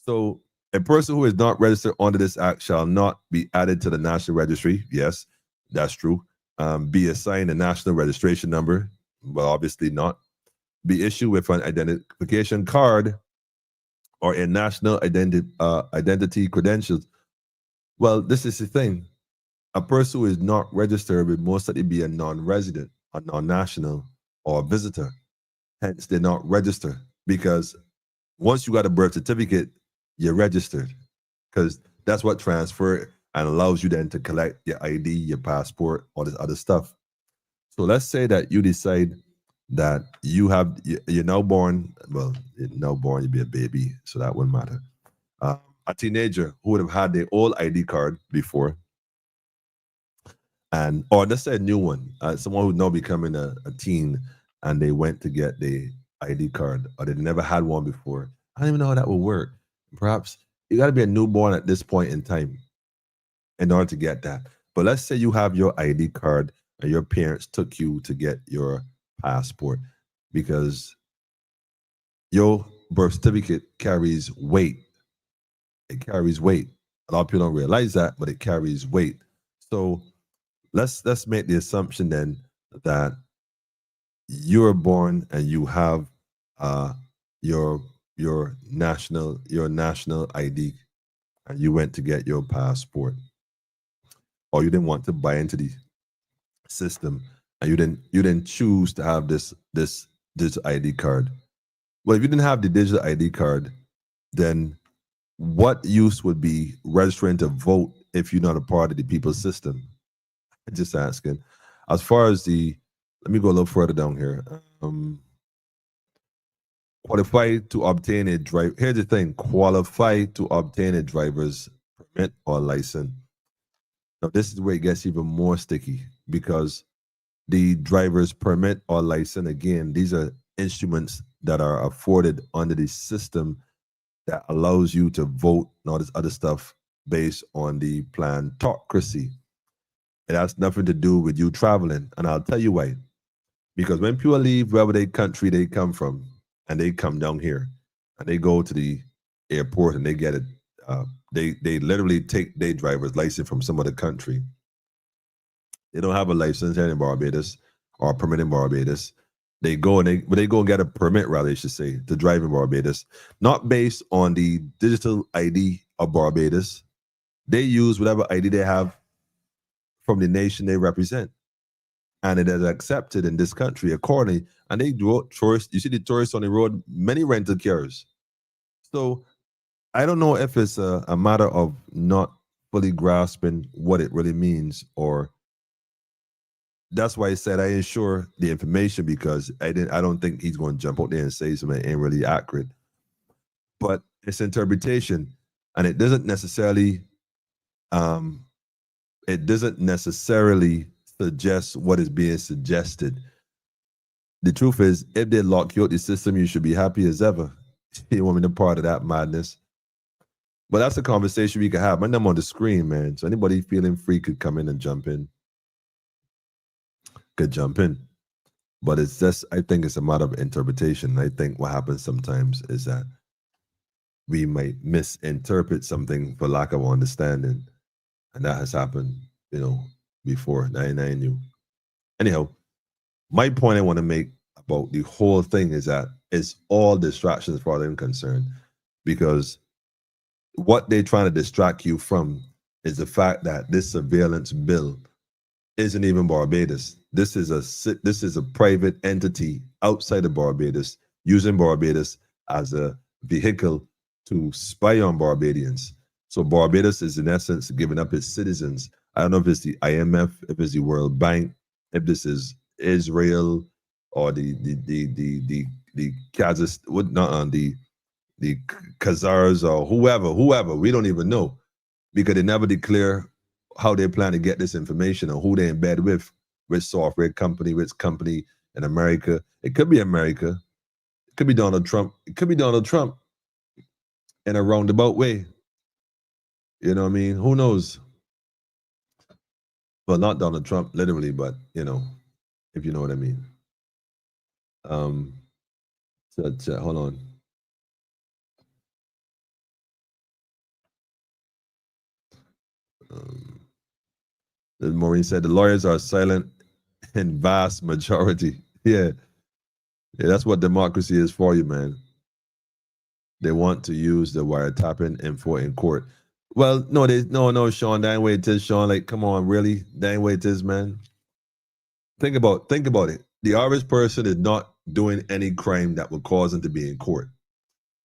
B: So a person who is not registered under this act shall not be added to the National Registry. Yes, that's true. Be assigned a national registration number. Well, obviously not. Be issued with an identification card or a national identity credentials. Well, this is the thing. A person who is not registered would most likely be a non-resident, a non-national, or a visitor. Hence, they're not registered, because once you got a birth certificate, you're registered, because that's what transfer and allows you then to collect your ID, your passport, all this other stuff. So let's say that you decide that you're now born. Well, you're now born, you'd be a baby, so that wouldn't matter. A teenager who would have had their old ID card before, or let's say a new one, someone who's now becoming a teen, and they went to get the ID card, or they never had one before, I don't even know how that will work. Perhaps you got to be a newborn at this point in time in order to get that. But let's say you have your ID card and your parents took you to get your passport because your birth certificate carries weight. It carries weight. A lot of people don't realize that, but it carries weight. So let's make the assumption then that you were born and you have uh your national ID and you went to get your passport, or you didn't want to buy into the system and you didn't choose to have this digital ID card. Well, if you didn't have the digital ID card, then what use would be registering to vote if you're not a part of the people's system? Just asking. As far as let me go a little further down here. Qualify to obtain a drive. Here's the thing: qualify to obtain a driver's permit or license. Now, this is where it gets even more sticky because the driver's permit or license, again, these are instruments that are afforded under the system that allows you to vote and all this other stuff based on the plantocracy. It has nothing to do with you traveling. And I'll tell you why. Because when people leave wherever they country they come from, and they come down here, and they go to the airport and they get it, they literally take their driver's license from some other country. They don't have a license here in Barbados or a permit in Barbados. They go and they go and get a permit, rather, I should say, to drive in Barbados, not based on the digital ID of Barbados. They use whatever ID they have from the nation they represent. And it is accepted in this country accordingly. And they do tourists. You see the tourists on the road, many rental cars. So I don't know if it's a matter of not fully grasping what it really means, or that's why I said I ensure the information, because I don't think he's going to jump out there and say something that ain't really accurate. But it's interpretation, and it doesn't necessarily suggest what is being suggested. The truth is, if they lock you out the system, you should be happy as ever. You want me to part of that madness? But that's a conversation we could have. My number on the screen, man. So anybody feeling free could come in and jump in. Could jump in. But it's just, I think it's a matter of interpretation. I think what happens sometimes is that we might misinterpret something for lack of understanding. And that has happened, before. I knew. Anyhow, my point I want to make about the whole thing is that it's all distractions as far as I'm concerned, because what they're trying to distract you from is the fact that this surveillance bill isn't even Barbados. This is a private entity outside of Barbados using Barbados as a vehicle to spy on Barbadians. So Barbados is in essence giving up its citizens. I don't know if it's the IMF, if it's the World Bank, if this is Israel or the Kazakhstan, the Khazars or whoever. We don't even know, because they never declare how they plan to get this information or who they embed with, which software company, which company in America. It could be America. It could be Donald Trump. It could be Donald Trump in a roundabout way. You know what I mean? Who knows? Well, not Donald Trump, literally, but, if you know what I mean. Hold on. Maureen said the lawyers are silent in vast majority. Yeah, that's what democracy is for you, man. They want to use the wiretapping info in court. Well, no, Sean, that ain't way it is, Sean. Like, come on, really? That ain't way it is, man. Think about it. The average person is not doing any crime that would cause them to be in court.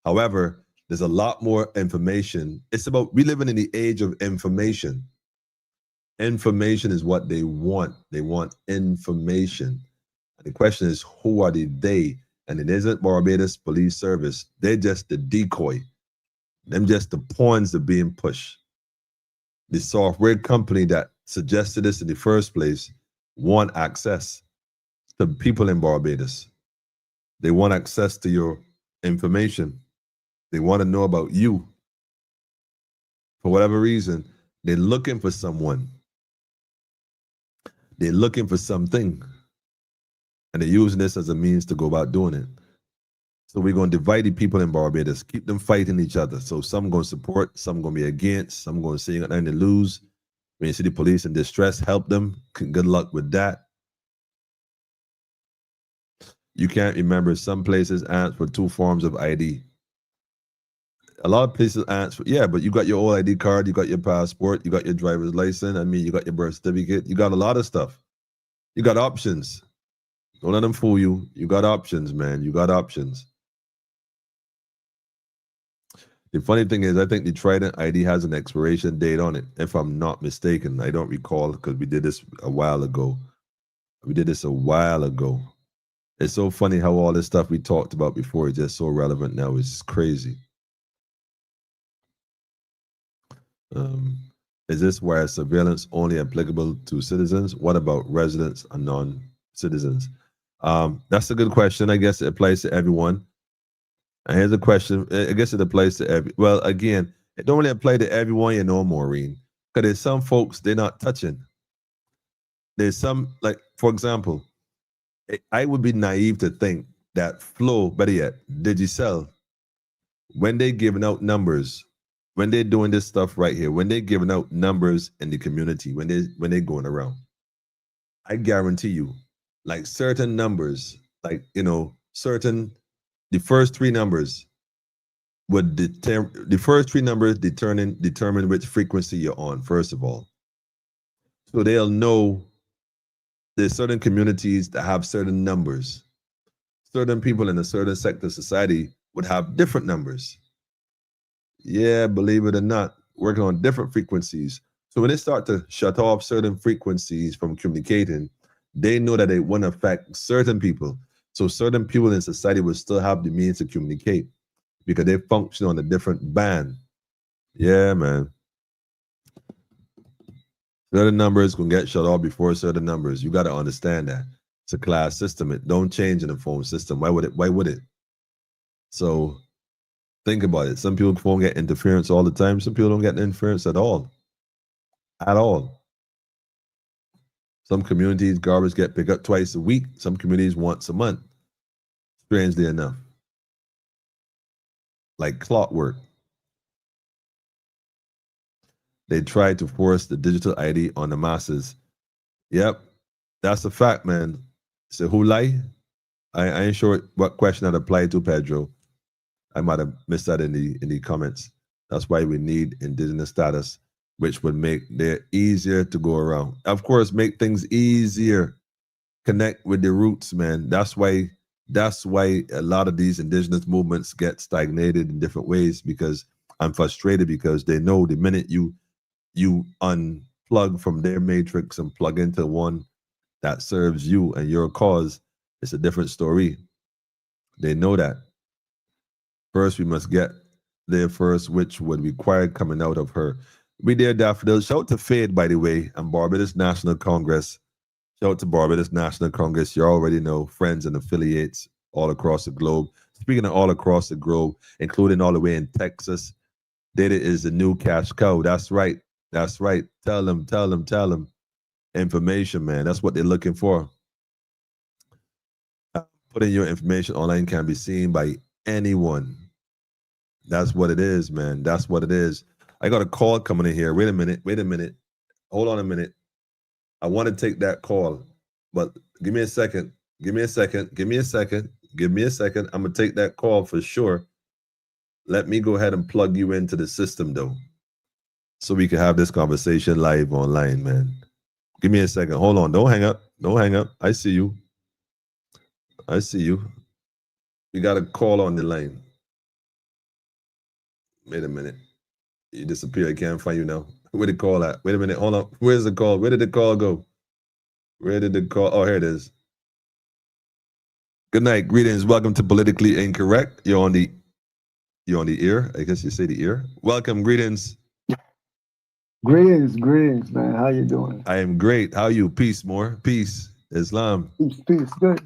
B: However, there's a lot more information. It's about, we living in the age of information. Information is what they want. They want information. And the question is, who are they? And it isn't Barbados Police Service. They're just the decoy. Them just the pawns that are being pushed. The software company that suggested this in the first place want access to people in Barbados. They want access to your information. They want to know about you. For whatever reason, they're looking for someone. They're looking for something. And they're using this as a means to go about doing it. So we're going to divide the people in Barbados, keep them fighting each other. So some going to support, some going to be against, some going to say you got nothing to lose. When you see the police in distress, help them. Good luck with that. You can't remember. Some places ask for 2 forms of ID. A lot of places ask for, yeah, but you got your old ID card, you got your passport, you got your driver's license. I mean, you got your birth certificate. You got a lot of stuff. You got options. Don't let them fool you. You got options, man. You got options. The funny thing is, I think the Trident ID has an expiration date on it, if I'm not mistaken. I don't recall because we did this a while ago. It's so funny how all this stuff we talked about before is just so relevant now. It's crazy. Is this why surveillance only applicable to citizens? What about residents and non-citizens? That's a good question. I guess it applies to everyone. And here's a question. I guess it applies to every. Well, again, it don't really apply to everyone, you know, Maureen. Because there's some folks they're not touching. There's some, like, for example, I would be naive to think that Flow, better yet, Digicel, when they're giving out numbers, when they're doing this stuff right here, when they're giving out numbers in the community, when they're going around, I guarantee you, like certain numbers, like, you know, the first 3 numbers would determine which frequency you're on, first of all. So they'll know there's certain communities that have certain numbers. Certain people in a certain sector of society would have different numbers. Yeah, believe it or not, working on different frequencies. So when they start to shut off certain frequencies from communicating, they know that it won't affect certain people. So certain people in society will still have the means to communicate because they function on a different band. Yeah, man. Certain numbers can get shut off before certain numbers. You got to understand that. It's a class system. It don't change in the phone system. Why would it? So think about it. Some people phone get interference all the time. Some people don't get interference at all. At all. Some communities, garbage get picked up twice a week. Some communities once a month. Strangely enough. Like clockwork. They tried to force the digital ID on the masses. Yep. That's a fact, man. So who lie? I ain't sure what question that applied to, Pedro. I might have missed that in the comments. That's why we need indigenous status, which would make it easier to go around. Of course, make things easier. Connect with the roots, man. That's why a lot of these indigenous movements get stagnated in different ways, because I'm frustrated because they know the minute you unplug from their matrix and plug into one that serves you and your cause, it's a different story. They know that. First, we must get there first, which would require coming out of her. We there, Daffodil. Shout out to Fade, by the way, and Barbados National Congress. Shout out to Barbados National Congress. You already know, friends and affiliates all across the globe. Speaking of all across the globe, including all the way in Texas, data is the new cash cow. That's right. That's right. Tell them. Information, man. That's what they're looking for. Putting your information online can be seen by anyone. That's what it is, man. That's what it is. I got a call coming in here. Wait a minute. Hold on a minute. I want to take that call, but give me a second. I'm going to take that call for sure. Let me go ahead and plug you into the system, though, so we can have this conversation live online, man. Give me a second. Hold on. Don't hang up. I see you. We got a call on the line. Wait a minute. You disappear. I can't find you now. Where the call at? Wait a minute. Hold on. Where's the call? Where did the call go? Oh, here it is. Good night. Greetings. Welcome to Politically Incorrect. You're on the ear. I guess you say the ear. Welcome. Greetings.
C: Greetings, man. How you doing?
B: I am great. How are you? Peace, more. Peace. Islam.
C: Peace. Good.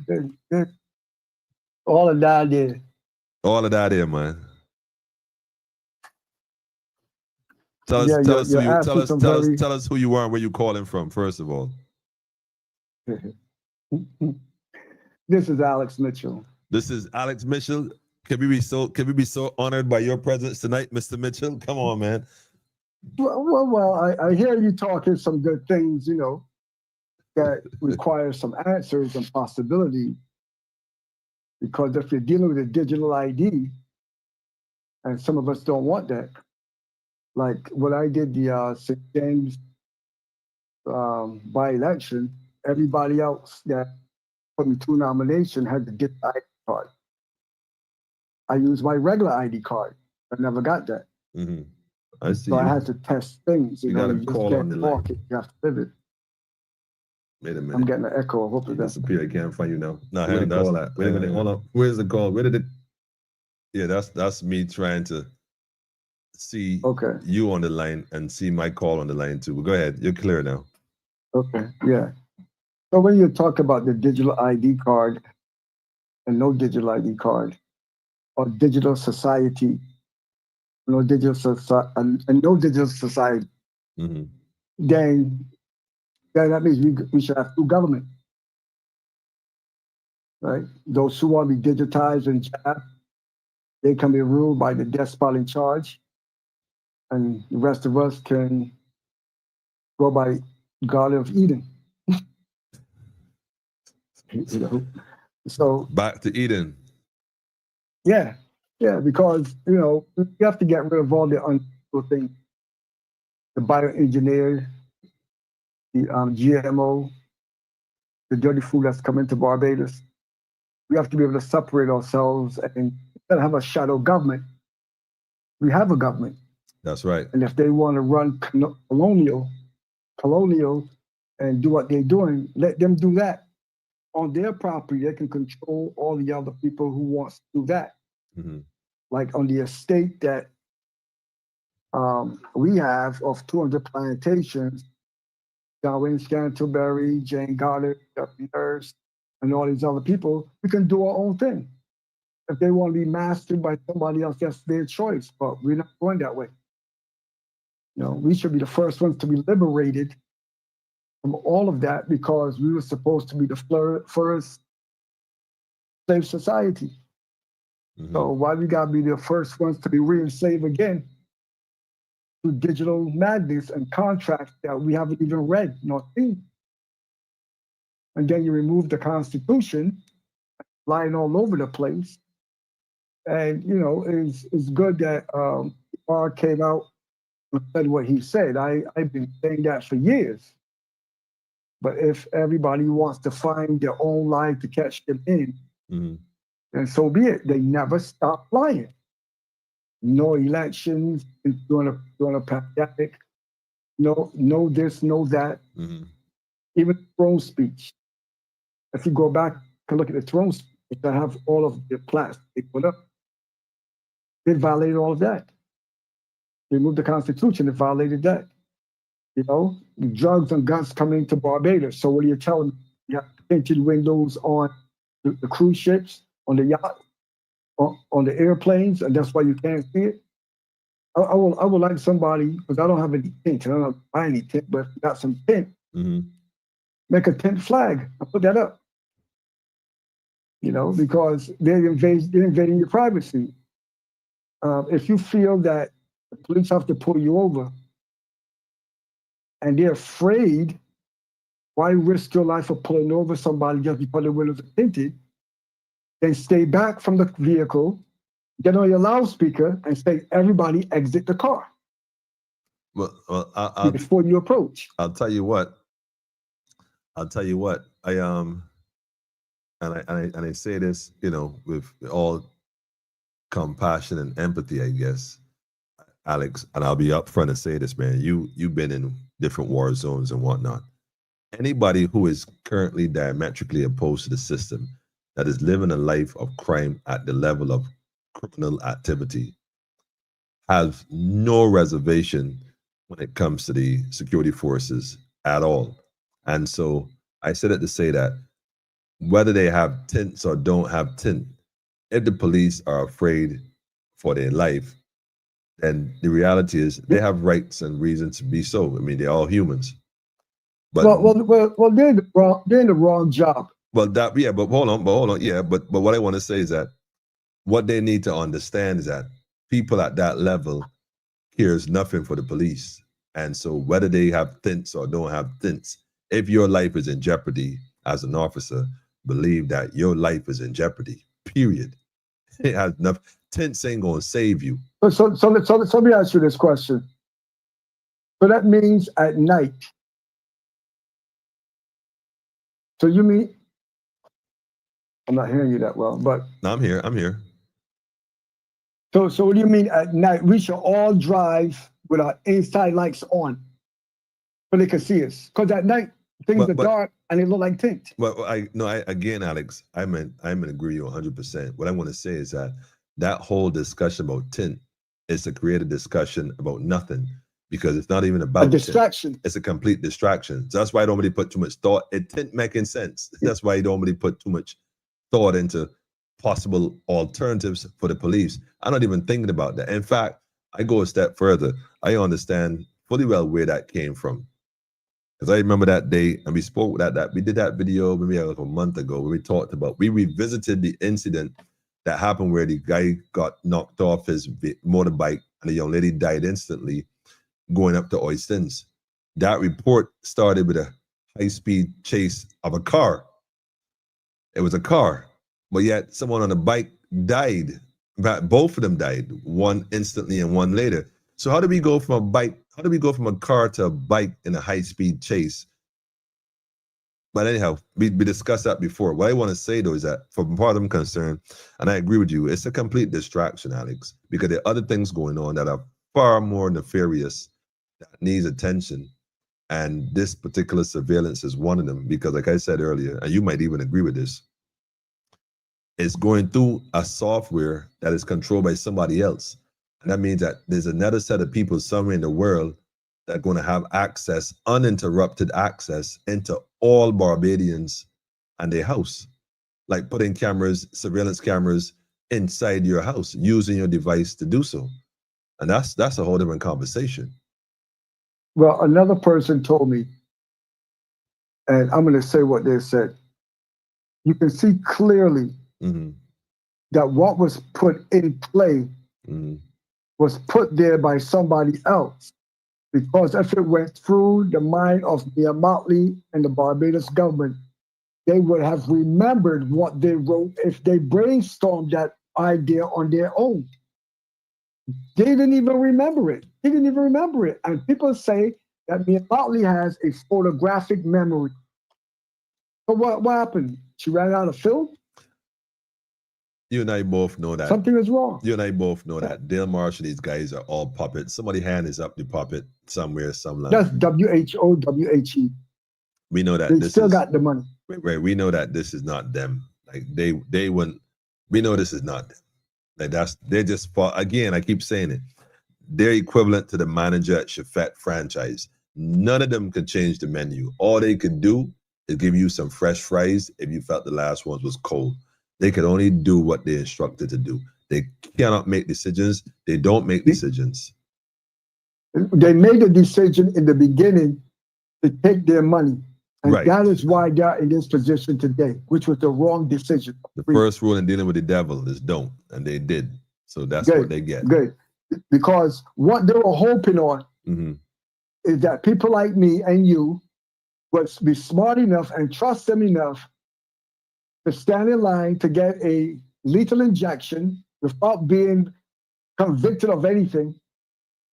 C: All of that there.
B: All of that there, man. Tell us,
C: Yeah,
B: tell us who
C: you're
B: you tell
C: asking
B: us,
C: some
B: tell us,
C: very.
B: tell us who you are and where you calling from, first of all.
C: This is Alex Mitchell.
B: This is Alex Mitchell. Can we be so honored by your presence tonight, Mr. Mitchell? Come on, man.
C: Well, I hear you talking some good things, you know, that require some answers and possibility. Because if you're dealing with a digital ID, and some of us don't want that, like when I did the St. James by-election, everybody else that put me to nomination had to get the ID card. I used my regular ID card. I never got that.
B: Mm-hmm. I see.
C: So I had to test things. You know,
B: got a
C: you
B: call
C: just
B: on the
C: can't
B: line.
C: walk it. You have to live it.
B: Wait a minute.
C: I'm getting an echo. Hopefully
B: You
C: that's
B: disappeared. I can't find you now. No,
C: Where
B: hang
C: the
B: on.
C: call at?
B: Wait a minute. Hold on. Where's the call? Where did it? Yeah, that's me trying to see you on the line and see my call on the line too. But go ahead. You're clear now.
C: Okay. Yeah. So when you talk about the digital ID card and no digital ID card, or digital society, no digital society, and no digital society,
B: Mm-hmm.
C: then that means we should have two governments, right? Those who want to be digitized and jabbed, they can be ruled by the despot in charge, and the rest of us can go by Garden of Eden. You know, so
B: back to Eden.
C: Yeah, because you know you have to get rid of all the unethical things, the bioengineered, the GMO, the dirty food that's coming to Barbados. We have to be able to separate ourselves and instead of have a shadow government. We have a government.
B: That's right.
C: And if they want to run colonial, and do what they're doing, let them do that on their property. They can control all the other people who wants to do that.
B: Mm-hmm.
C: Like on the estate that we have of 200 plantations, Darwin Scantlebury, Jane Goddard, W. Hurst, and all these other people, we can do our own thing. If they want to be mastered by somebody else, that's their choice, but we're not going that way. You know, we should be the first ones to be liberated from all of that because we were supposed to be the first slave society. Mm-hmm. So why we gotta be the first ones to be re-enslaved again through digital madness and contracts that we haven't even read nor seen? And then you remove the Constitution, lying all over the place. And you know, it's good that R came out and said what he said. I've been saying that for years. But if everybody wants to find their own lie to catch them in, mm-hmm. then so be it. They never stop lying. No elections during a pandemic. No this, no that. Mm-hmm. Even throne speech. If you go back and look at the throne speech, I have all of the plaques they put up. They violated all of that. They removed the Constitution. It violated that. You know, drugs and guns coming to Barbados. So what are you telling me? You have tinted windows on the cruise ships, on the yacht, on the airplanes, and that's why you can't see it. I would like somebody, because I don't have any tint, I don't buy any tint, but if you got some tint, mm-hmm. make a tint flag and put that up. You know, because they're invading your privacy. If you feel that the police have to pull you over and they're afraid, why risk your life of pulling over somebody just because the windows are tinted? Then stay back from the vehicle, get on your loudspeaker and say, everybody exit the car.
B: Well,
C: before you approach.
B: I'll tell you what. And I say this, you know, with all compassion and empathy, I guess, Alex, and I'll be upfront and say this, man. You've been in different war zones and whatnot. Anybody who is currently diametrically opposed to the system, that is living a life of crime at the level of criminal activity, has no reservation when it comes to the security forces at all. And so I said it to say that whether they have tints or don't have tint, if the police are afraid for their life, then the reality is they have rights and reasons to be so. I mean, they're all humans. But
C: well, they're in the wrong job.
B: Well, that yeah, but hold on, yeah, but what I want to say is that what they need to understand is that people at that level cares nothing for the police, and so whether they have tints or don't have tints, if your life is in jeopardy as an officer, believe that your life is in jeopardy. Period. It has enough. Tints ain't gonna save you.
C: So let me ask you this question. So that means at night. So you mean, I'm not hearing you that well, but
B: No, I'm here.
C: So what do you mean at night? We should all drive with our inside lights on, so they can see us. Because at night things are dark and they look like tint.
B: But again, Alex, I'm in agree with you 100%. What I want to say is that whole discussion about tint is to create a discussion about nothing, because it's not even about
C: a distraction.
B: Tint. It's a complete distraction. So that's why I don't really put too much thought. It tint making sense. That's why I don't really put too much thought into possible alternatives for the police. I'm not even thinking about that. In fact, I go a step further. I understand fully well where that came from. Because I remember that day, and we spoke that we did that video maybe like a month ago where we revisited the incident that happened where the guy got knocked off his motorbike and the young lady died instantly going up to Oistins. That report started with a high-speed chase of a car. It was a car, but yet someone on a bike died. In fact, both of them died, one instantly and one later. So how do we go from a car to a bike in a high-speed chase? But anyhow, we discussed that before. What I want to say, though, is that from part I'm concerned, and I agree with you, it's a complete distraction, Alex, because there are other things going on that are far more nefarious, that needs attention. And this particular surveillance is one of them, because like I said earlier, and you might even agree with this, it's going through a software that is controlled by somebody else. And that means that there's another set of people somewhere in the world that are going to have access, uninterrupted access into all Barbadians and their house. Like putting cameras, surveillance cameras inside your house, using your device to do so. And that's a whole different conversation.
C: Well, another person told me, and I'm going to say what they said. You can see clearly that what was put in play was put there by somebody else. Because if it went through the mind of Mia Motley and the Barbados government, they would have remembered what they wrote if they brainstormed that idea on their own. They didn't even remember it. And people say that Mia Motley has a photographic memory. So what happened? She ran out of film?
B: You and I both know that.
C: Something is wrong.
B: You and I both know that Dale Marshall, these guys are all puppets. Somebody hand is up the puppet somewhere, somewhere.
C: That's WHOWHE.
B: We know that
C: they still got the money.
B: Right. We know that this is not them. Like they wouldn't. We know this is not them. Like they're just, again, I keep saying it. They're equivalent to the manager at Chefette franchise. None of them could change the menu. All they could do is give you some fresh fries if you felt the last ones was cold. They could only do what they're instructed to do. They cannot make decisions. They don't make decisions.
C: They made a decision in the beginning to take their money. And that is why they're in this position today, which was the wrong decision.
B: The first rule in dealing with the devil is don't, and they did. So that's what they get.
C: Good. Because what they were hoping on is that people like me and you would be smart enough and trust them enough to stand in line to get a lethal injection without being convicted of anything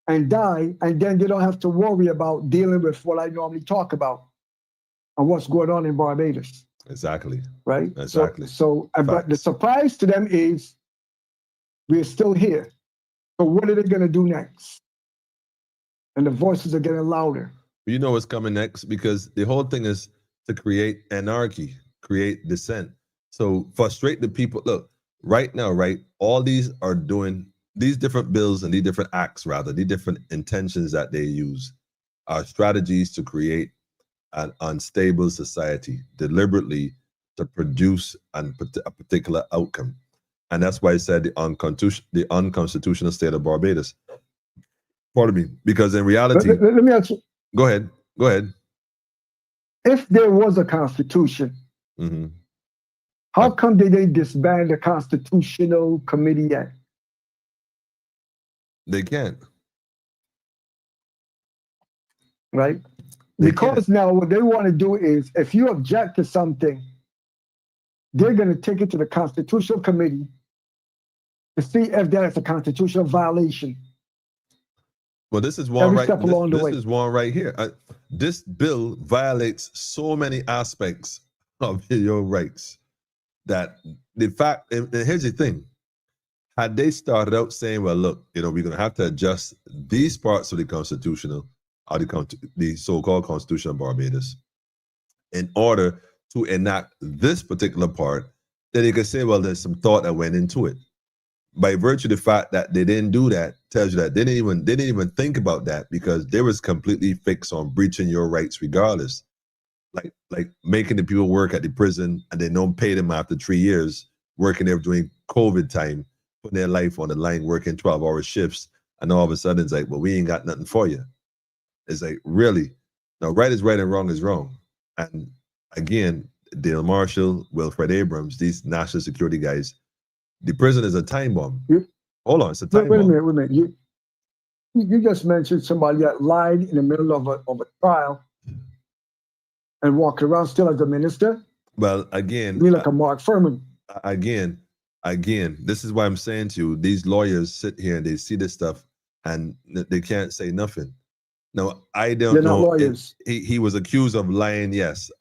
C: and die, and then they don't have to worry about dealing with what I normally talk about and what's going on in Barbados.
B: Exactly.
C: Right?
B: Exactly.
C: But the surprise to them is we're still here. So what are they going to do next? And the voices are getting louder.
B: You know what's coming next, because the whole thing is to create anarchy, create dissent. So frustrate the people. Look, right now, all these are doing, these different bills and these different acts, rather, the different intentions that they use are strategies to create an unstable society deliberately to produce a particular outcome. And that's why I said the unconstitutional state of Barbados. Pardon me, because in reality,
C: let me ask you,
B: go ahead.
C: if there was a constitution,
B: Mm-hmm.
C: how come they disband the Constitutional Committee yet?
B: They can't.
C: Right?
B: They
C: Because now what they want to do is, if you object to something, they're going to take it to the Constitutional Committee to see if that's a constitutional violation.
B: Well, this is one
C: Every
B: right.
C: step along the
B: This
C: way.
B: is one right here. This bill violates so many aspects of your rights that the fact. And here's the thing: had they started out saying, "Well, look, we're going to have to adjust these parts of the constitutional, or the so-called Constitution of Barbados, in order to enact this particular part," then they could say, "Well, there's some thought that went into it." By virtue of the fact that they didn't do that, tells you that they didn't even think about that, because they was completely fixed on breaching your rights regardless. Like making the people work at the prison and they don't pay them after 3 years working there during COVID time, putting their life on the line, working 12-hour shifts, and all of a sudden it's like, well, we ain't got nothing for you. It's like, really? Now, right is right and wrong is wrong. And again, Dale Marshall, Wilfred Abrams, these national security guys, the prison is a time bomb. Hold on, it's a time bomb.
C: Wait a minute. You just mentioned somebody that lied in the middle of a trial and walked around still as a minister.
B: Well, again,
C: me like a Mark Furman.
B: Again, this is why I'm saying to you, these lawyers sit here and they see this stuff and they can't say nothing. No, I don't know.
C: Not lawyers.
B: He was accused of lying. Yes,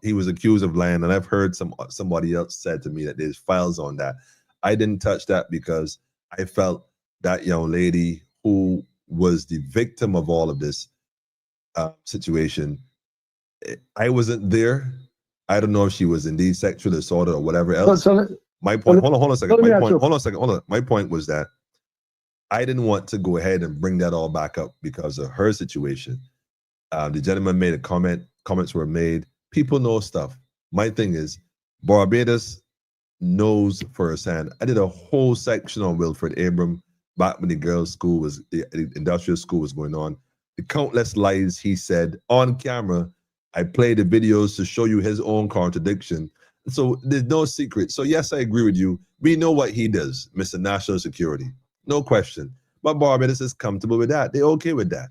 B: he was accused of lying, and I've heard somebody else said to me that there's files on that. I didn't touch that because I felt that young lady who was the victim of all of this situation, I wasn't there. I don't know if she was indeed sexual assault or whatever else. My point, hold on a second. My point was that I didn't want to go ahead and bring that all back up because of her situation. The gentleman made a comment. Comments were made. People know stuff. My thing is, Barbados knows firsthand. I did a whole section on Wilfred Abram back when the industrial school was going on. The countless lies he said on camera. I played the videos to show you his own contradiction. So there's no secret. So yes, I agree with you. We know what he does, Mr. National Security. No question. But Barbados is comfortable with that. They're okay with that.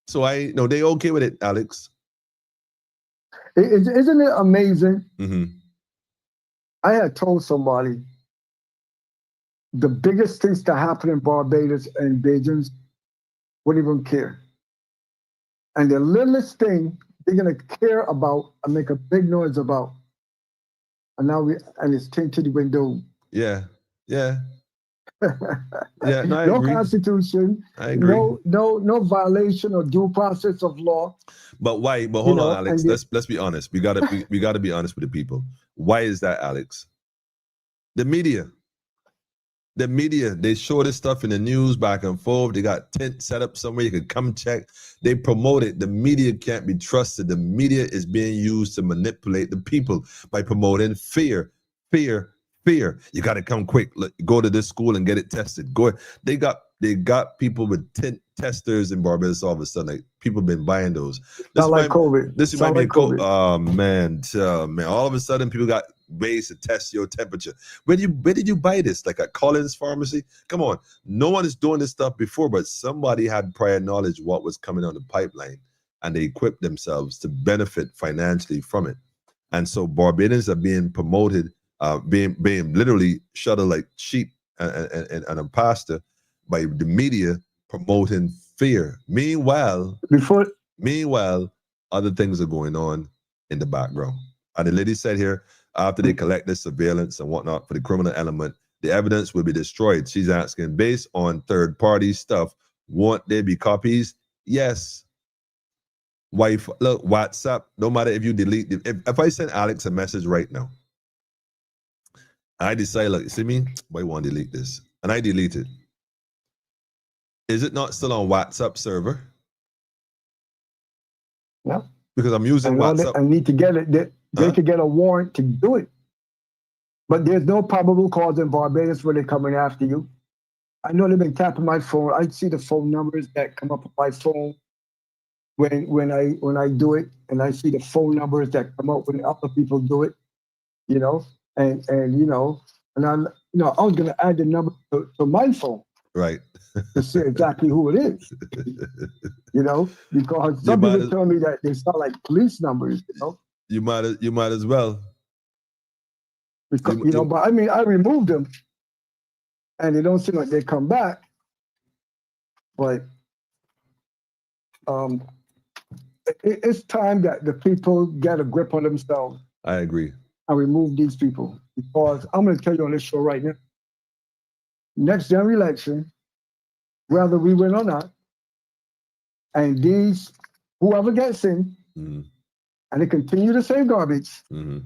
B: So they're okay with it, Alex.
C: Isn't it amazing?
B: Mm-hmm.
C: I had told somebody the biggest things that happen in Barbados and Bajans wouldn't even care. And the littlest thing they're gonna care about and make a big noise about. And it's tinted window.
B: Yeah. Yeah, no, I
C: no
B: agree.
C: Constitution.
B: I agree.
C: No violation or due process of law.
B: But why? But hold on, Alex. Let's be honest. We gotta be honest with the people. Why is that, Alex? The media, they show this stuff in the news back and forth. They got tent set up somewhere you could come check. They promote it. The media can't be trusted. The media is being used to manipulate the people by promoting fear. You got to come quick. Go to this school and get it tested. They got people with tent testers in Barbados all of a sudden. Like, people been buying those.
C: This might be a
B: COVID. Oh man. All of a sudden, people got ways to test your temperature. Where did you buy this? Like at Collins Pharmacy? Come on. No one is doing this stuff before, but somebody had prior knowledge what was coming on the pipeline, and they equipped themselves to benefit financially from it. And so Barbadians are being promoted, being literally shuttled like sheep and a pasture by the media promoting fear. Meanwhile, other things are going on in the background. And the lady said here, after they collect the surveillance and whatnot for the criminal element, the evidence will be destroyed. She's asking, based on third-party stuff, won't there be copies? Yes. Look, WhatsApp, no matter if you delete it. If I send Alex a message right now, I decide, look, see me? Why won't delete this? And I delete it. Is it not still on WhatsApp server?
C: Yeah.
B: Because I'm using WhatsApp.
C: I need to get it. They could get a warrant to do it. But there's no probable cause in Barbados where they're coming after you. I know they've been tapping my phone. I see the phone numbers that come up on my phone when I do it, and I see the phone numbers that come up when other people do it. You know, and you know, and I was gonna add the number to my phone
B: Right.
C: to see exactly who it is. You know, because some people tell me that they sound like police numbers. You know,
B: you might as well.
C: because but I mean, I removed them, and they don't seem like they come back. But it's time that the people get a grip on themselves.
B: I agree.
C: And remove these people, because I'm going to tell you on this show right now. Next general election, whether we win or not, and whoever gets in,
B: mm-hmm.
C: and they continue to say garbage,
B: mm-hmm.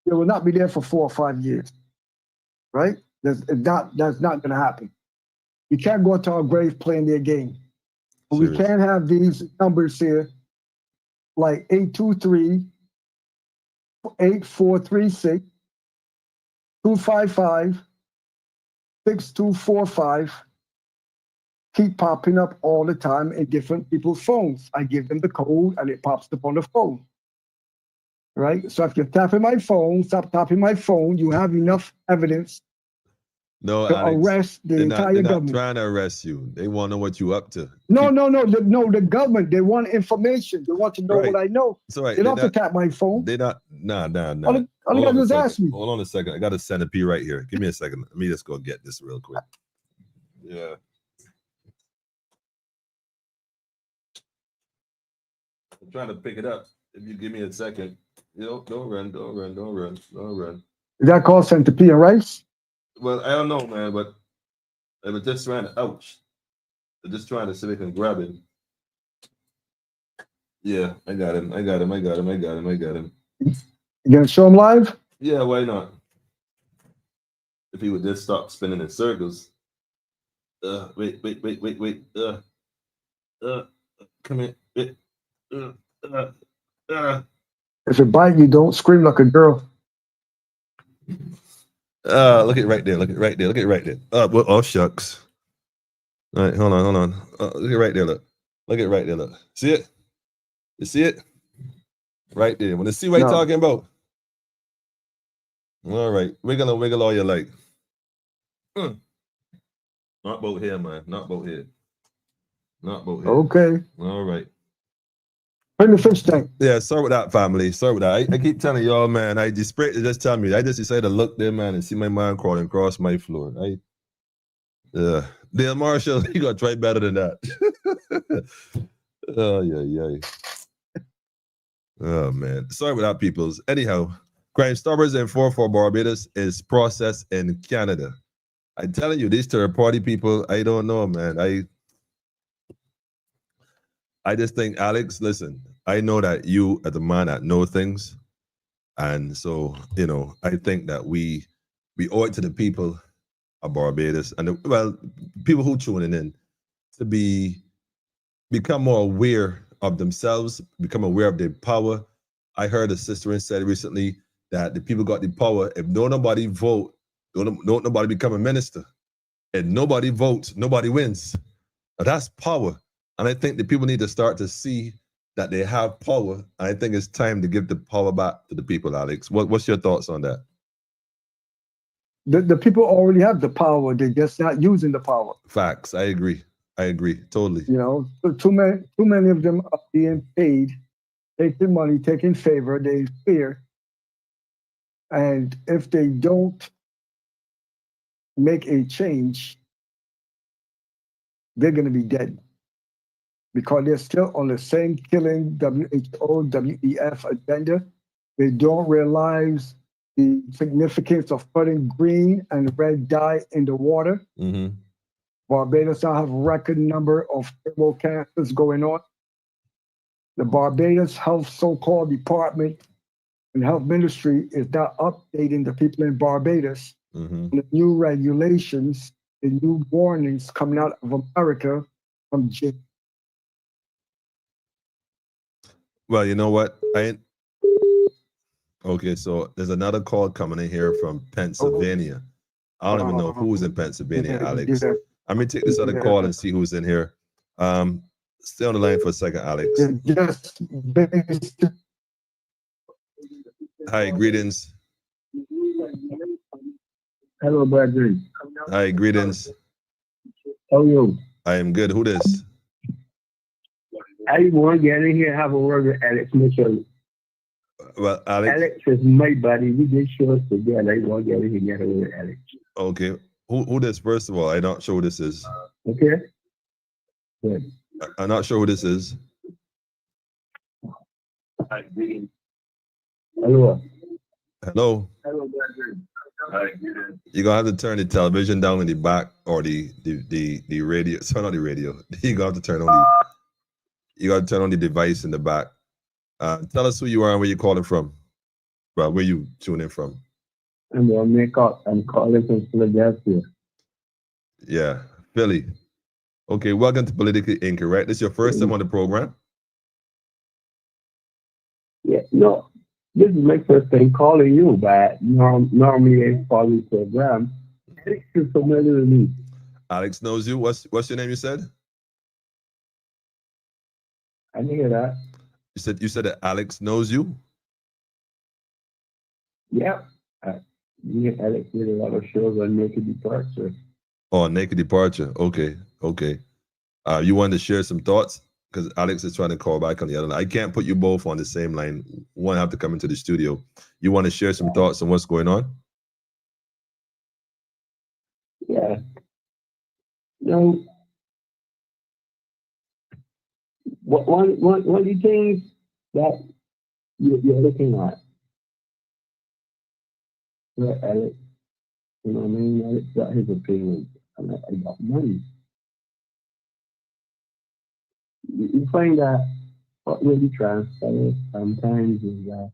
C: they will not be there for 4 or 5 years, right? That's not going to happen. We can't go to our grave playing their game. We can't have these numbers here, like 823, 8436, 255, 6245 keep popping up all the time in different people's phones. I give them the code and it pops up on the phone. Right? So if you're tapping my phone, stop tapping my phone. You have enough evidence
B: to
C: Alex, arrest the entire government.
B: They're not trying to arrest you. They want to know what you're up to.
C: No. The government, they want information. They want to know what I know.
B: That's right.
C: They don't have to tap my phone.
B: They're not. Nah.
C: All you gotta do is ask me.
B: Hold on a second. I got a centipede right here. Give me a second. Let me just go get this real quick. Yeah. I'm trying to pick it up. If you give me a second. Don't run.
C: Is that called centipede and rice?
B: Well, I don't know, man, but I was just trying to, ouch. I'm just trying to see if I can grab him. Yeah, I got him.
C: You gonna show him live?
B: Yeah, why not? If he would just stop spinning in circles. Wait. Come here.
C: If it bite you, don't scream like a girl.
B: Look at right there. Look at right there. Oh shucks. All right, hold on. Look at right there. Look. See it? You see it? Right there. Want to see what you're talking about? All right. Wiggle all you like. Not both here, man. Not both here.
C: Okay.
B: All right.
C: Bring the fish tank.
B: Yeah, sorry with that, family. Sorry with that. I keep telling y'all, man. I just tell me. I just decided to look there, man, and see my mind crawling across my floor. Dale Marshall, you gotta try better than that. Oh yeah. Oh man. Sorry with that, peoples. Anyhow, Crime Stoppers and 4 Barbados is processed in Canada. I'm telling you, these third party people, I don't know, man. I just think, Alex, listen, I know that you are the man that know things. And so, I think that we owe it to the people of Barbados and people who tuning in to become more aware of themselves, become aware of their power. I heard a sister said recently that the people got the power. If nobody vote, don't nobody become a minister. If nobody votes, nobody wins. Now, that's power. And I think the people need to start to see that they have power. And I think it's time to give the power back to the people, Alex. What's your thoughts on that?
C: The people already have the power. They're just not using the power.
B: Facts. I agree. Totally.
C: Too many of them are being paid, taking money, taking favor. They fear. And if they don't make a change, they're going to be dead. Because they're still on the same killing WHO, WEF agenda. They don't realize the significance of putting green and red dye in the water.
B: Mm-hmm.
C: Barbados now have a record number of thermal cancers going on. The Barbados Health so-called department and health ministry is now updating the people in Barbados on the new regulations, the new warnings coming out of America from Jim.
B: Well, you know what? Okay, so there's another call coming in here from Pennsylvania. I don't even know who's in Pennsylvania, Alex. Let me take this other call and see who's in here. Stay on the line for a second, Alex.
C: Just based.
B: Hi, greetings.
D: Hello, brother.
B: Hi, greetings.
D: How are you?
B: I am good. Who this?
D: I want to get in here and have a word with Alex Mitchell.
B: Well, Alex.
D: Alex is my buddy. We did shows together. I want to get in here and get a word with Alex.
B: Okay. Who this, first of all? I'm not sure who this is.
D: Okay? Good.
B: I'm not sure who this is.
D: Hello.
B: Hello.
D: Hello, brother.
B: You're gonna have to turn the television down in the back or the radio. Sorry, not the radio. You gotta have to turn on the device in the back. Tell us who you are and where you're calling from. Well, where you tuning in from.
D: I'm calling from Philadelphia.
B: Yeah, Philly. Okay, welcome to Politically Incorrect. This is your first time on the program?
D: Yeah, no. This is my first time calling you, but normally I follow the program. Alex is familiar with me.
B: Alex knows you. What's your name? You said.
D: I didn't hear that.
B: You said that Alex knows you.
D: Yeah. Me and Alex did a lot of shows on Naked Departure.
B: Oh, Naked Departure. Okay. You wanted to share some thoughts? Because Alex is trying to call back on the other line. I can't put you both on the same line. One have to come into the studio. You want to share some thoughts on what's going on?
D: Yeah. No. One of the things that you're looking at, where Alex, you know what I mean? Alex got his opinion, and I got mine. You find that what really transparent sometimes is that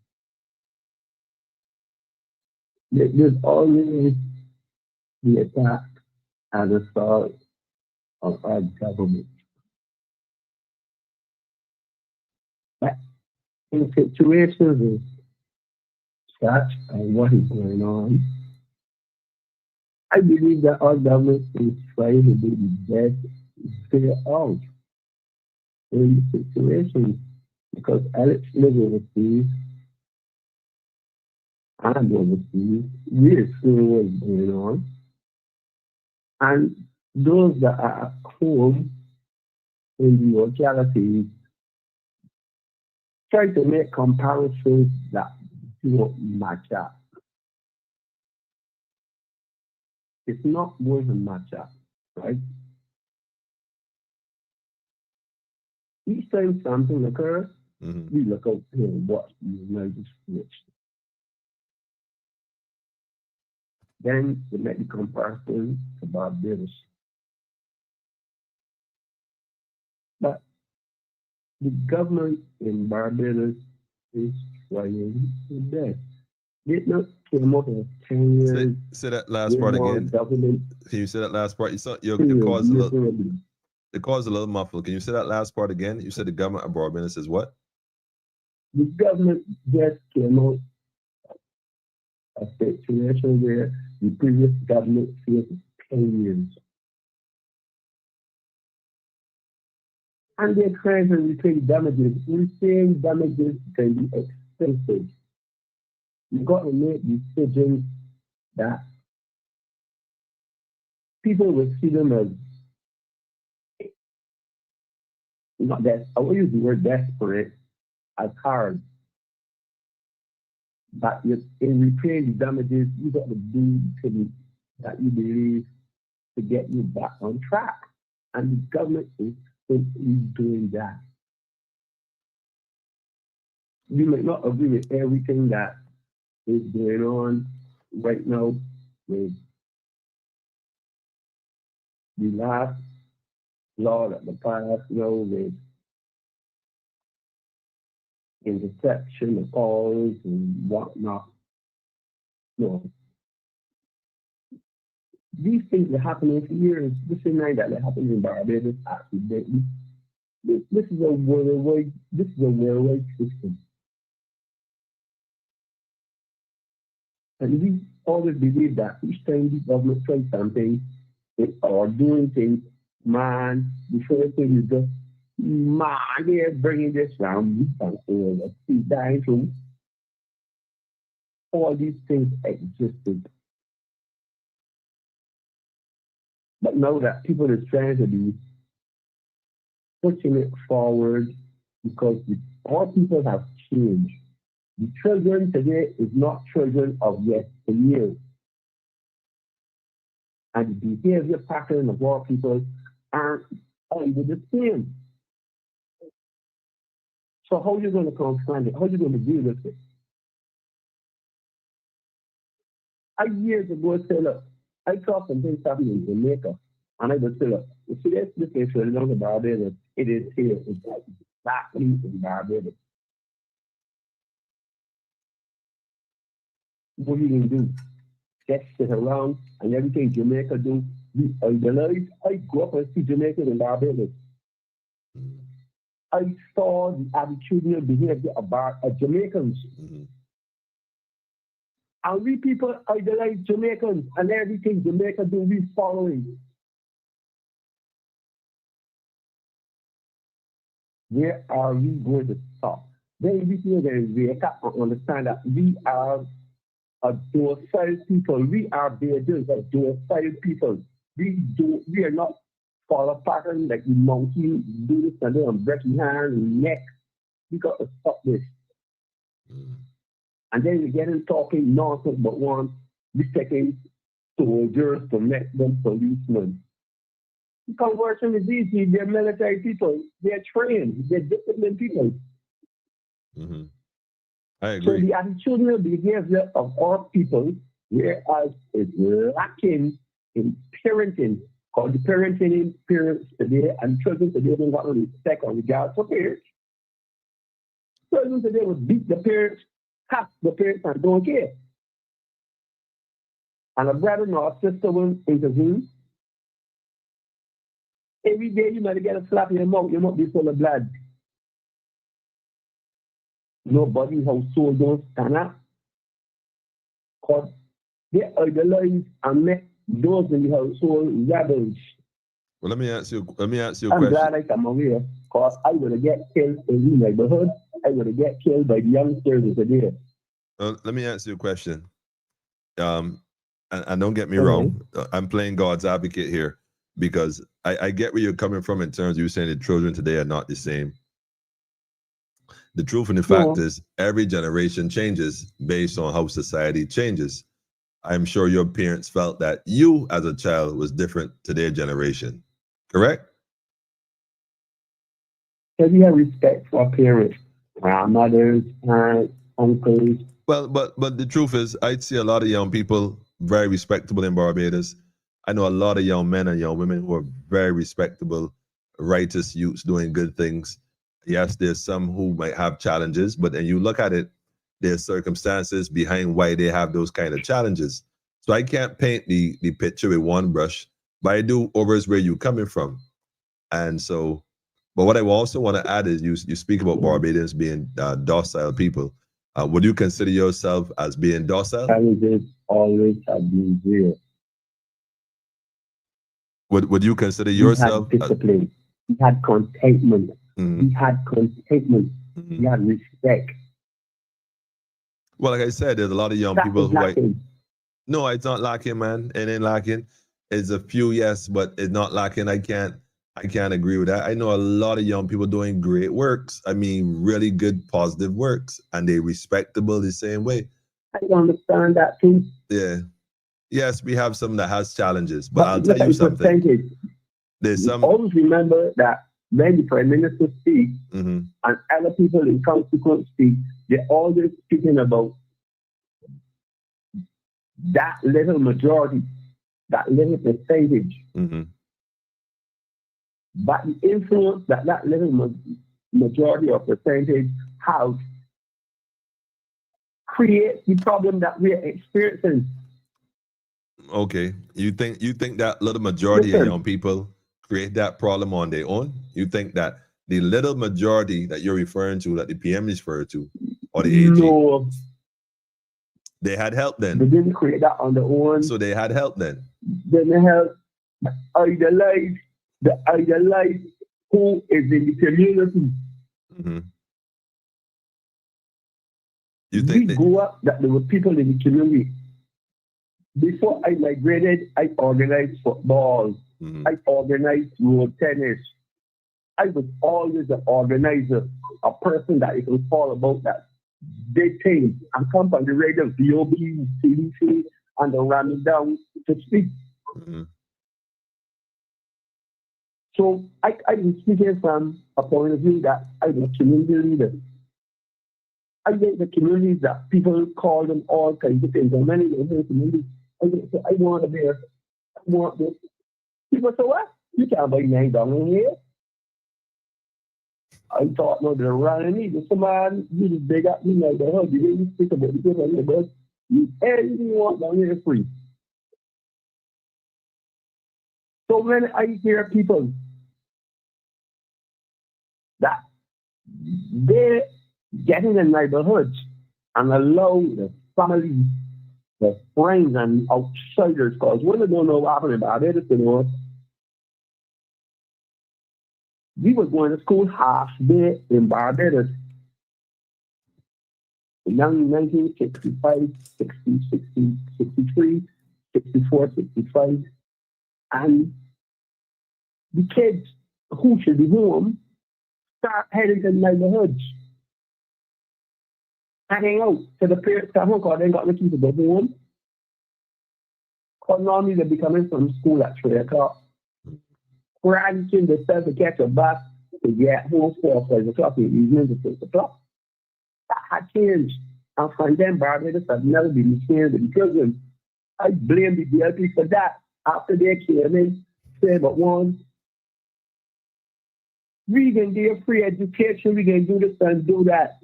D: there's always the attack and assault of our government. But in situations such and what is going on, I believe that our government is trying to do the best to figure out in situations because Alex lives overseas and overseas, we're seeing what's going on. And those that are at home in the localities try to make comparisons that don't match up. It's not going to match up, right? Each time something occurs, we look out here and watch the United States. Then we make the comparison to Barbados. But the government in Barbados is trying their best. They not came out of 10 years.
B: Say that last part again.
D: Government.
B: Can you say that last part? Your cause a little muffled. Can you say that last part again? You said the government of Barbados is what?
D: The government just came out of a situation where the previous government faced 10 years. And they're trying to repay damages. Repaying damages can be expensive. You've got to make decisions that people will see them as not that I will use the word desperate as hard. But in repaying the damages, you got to do things that you believe to get you back on track. And the government is simply doing that. You may not agree with everything that is going on right now with the last law that the passed, with interception of calls and whatnot. These things are happening for years. This is not that happened in Barbados accidentally. This is a worldwide system. And we always believe that each time the government tries something, or doing things, man, the first thing is just, man, they're bringing this round, this and over, see, dying through. All these things existed. But now that people are trying to be pushing it forward because all people have changed. The children today is not children of yesteryear. And the behavior pattern of all people aren't either the same. So how are you going to confront it? How are you going to deal with it? I years ago said, look, I saw some things happening in Jamaica, and I would say, look, you see this case for the Barbados, it is here, it's exactly in Barbados. What are you going to do? Just sit around and everything Jamaica do, we idolize. I grew up and see Jamaica and Barbados. I saw the attitudinal behavior of Jamaicans.
B: Mm-hmm.
D: And we people idolize Jamaicans, and everything Jamaica do, we following. Where are we going to stop? Then we feel that we have to understand that we are a docile people. We are Barbados, a docile people. We are not follow pattern like the monkey, do this and then break your hand and neck. We got to stop this. And then we get in talking nonsense but one, we taking soldiers to make them policemen. The conversion is easy. They're military people. They're trained. They're disciplined people.
B: Mm-hmm. I agree.
D: So the attitudinal behavior of our people, whereas it's lacking in parenting, because the parenting in parents today and children today don't got no respect or regard for parents. Children today would beat the parents, tap the parents, and don't care. And a brother or a sister will intervene. Every day you might get a slap in your mouth be full of blood. Nobody's household don't stand up. Because they idolize and make those in the household rebels.
B: Well, let me ask you a question.
D: I'm glad I come away, because I would have get killed in the neighborhood. I would have get killed by the youngsters today.
B: Let me ask you a question. And don't get me wrong, I'm playing God's advocate here, because I get where you're coming from in terms of you saying the children today are not the same. The truth and the fact is every generation changes based on how society changes. I'm sure your parents felt that you as a child was different to their generation, correct?
D: So we have respect for parents, grandmothers, aunts, uncles.
B: Well, but the truth is, I see a lot of young people very respectable in Barbados. I know a lot of young men and young women who are very respectable, righteous youths doing good things. Yes, there's some who might have challenges, but then you look at it, there's circumstances behind why they have those kind of challenges. So I can't paint the picture with one brush, but I do over where you're coming from. And so, but what I also want to add is you speak about Barbadians being docile people. Would you consider yourself as being docile?
D: Challenges always have been there.
B: Would you consider yourself?
D: We had discipline. We had contentment.
B: Mm-hmm.
D: We had contentment.
B: Mm-hmm.
D: We had respect.
B: Well, like I said, there's a lot of young people who no, it's not lacking, man. It ain't lacking. It's a few, yes, but it's not lacking. I can't agree with that. I know a lot of young people doing great works. I mean, really good, positive works, and they respectable the same way.
D: I understand that too.
B: Yeah. Yes, we have some that has challenges, but I'll tell you something. There's some.
D: Always remember that when the Prime Minister speaks and other people in consequence speak, they're always speaking about that little majority, that little percentage. But the influence that little majority or percentage has creates the problem that we're experiencing.
B: Okay, you think that little majority of young people create that problem on their own? You think that the little majority that you're referring to, that the PM is referring to, or the AG,
D: no,
B: they had help then?
D: They didn't create that on their own.
B: So they had help then?
D: They didn't help. idolize who is in the community.
B: Mm-hmm. You
D: We
B: think
D: grew up that there were people in the community. Before I migrated, I organized football.
B: mm-hmm.
D: I organized road tennis. I was always an organizer, a person that you can call about that big thing and come on the radio, VOB, CDC, and they ran me down to speak.
B: Mm-hmm.
D: So I was speaking from a point of view that I was a community leader. I think the communities that people call them all kinds of things, and many of the communities, I want to be here. I want this. People say, what? You can't buy $9 in here. I thought, no, they're running me. There's some man, you just big up me like the hell. You didn't speak about the people on the bus. You anything you want down here free. So when I hear people that they get in the neighborhoods and allow the family, the friends and outsiders, because when they don't know what happened about it, you know, we were going to school half day in Barbados in 1965, 60, 60, 63, 64, 65. And the kids who should be home start heading to the neighborhoods, hanging out to the parents come home because they got the kids to go home. Because normally they'll be coming from school at 3 o'clock. Granting themselves to catch a bus to get home 4 or 5 o'clock in the evening to 6 o'clock. That had changed. And from them, Barbados have never been changed in prison. I blame the DLP for that. After they came in, say but one, we can give free education, we can do this and do that.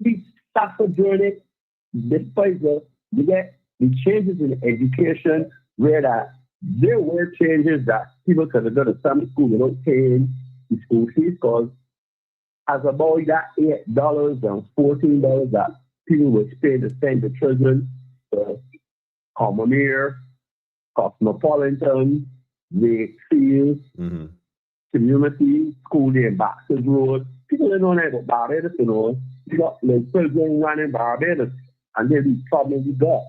D: We suffered during it, despite the changes in education, where that there were changes that people could have done at some school without paying the school fees, because as a boy, that $8 and $14 that people were paying to send the children to Commoner, Cosmopolitan, Wakefield,
B: Mm-hmm.
D: Community, School in Baxter Road. People don't know anything about Barbados, you know. You got like children running Barbados, and then the problems you got.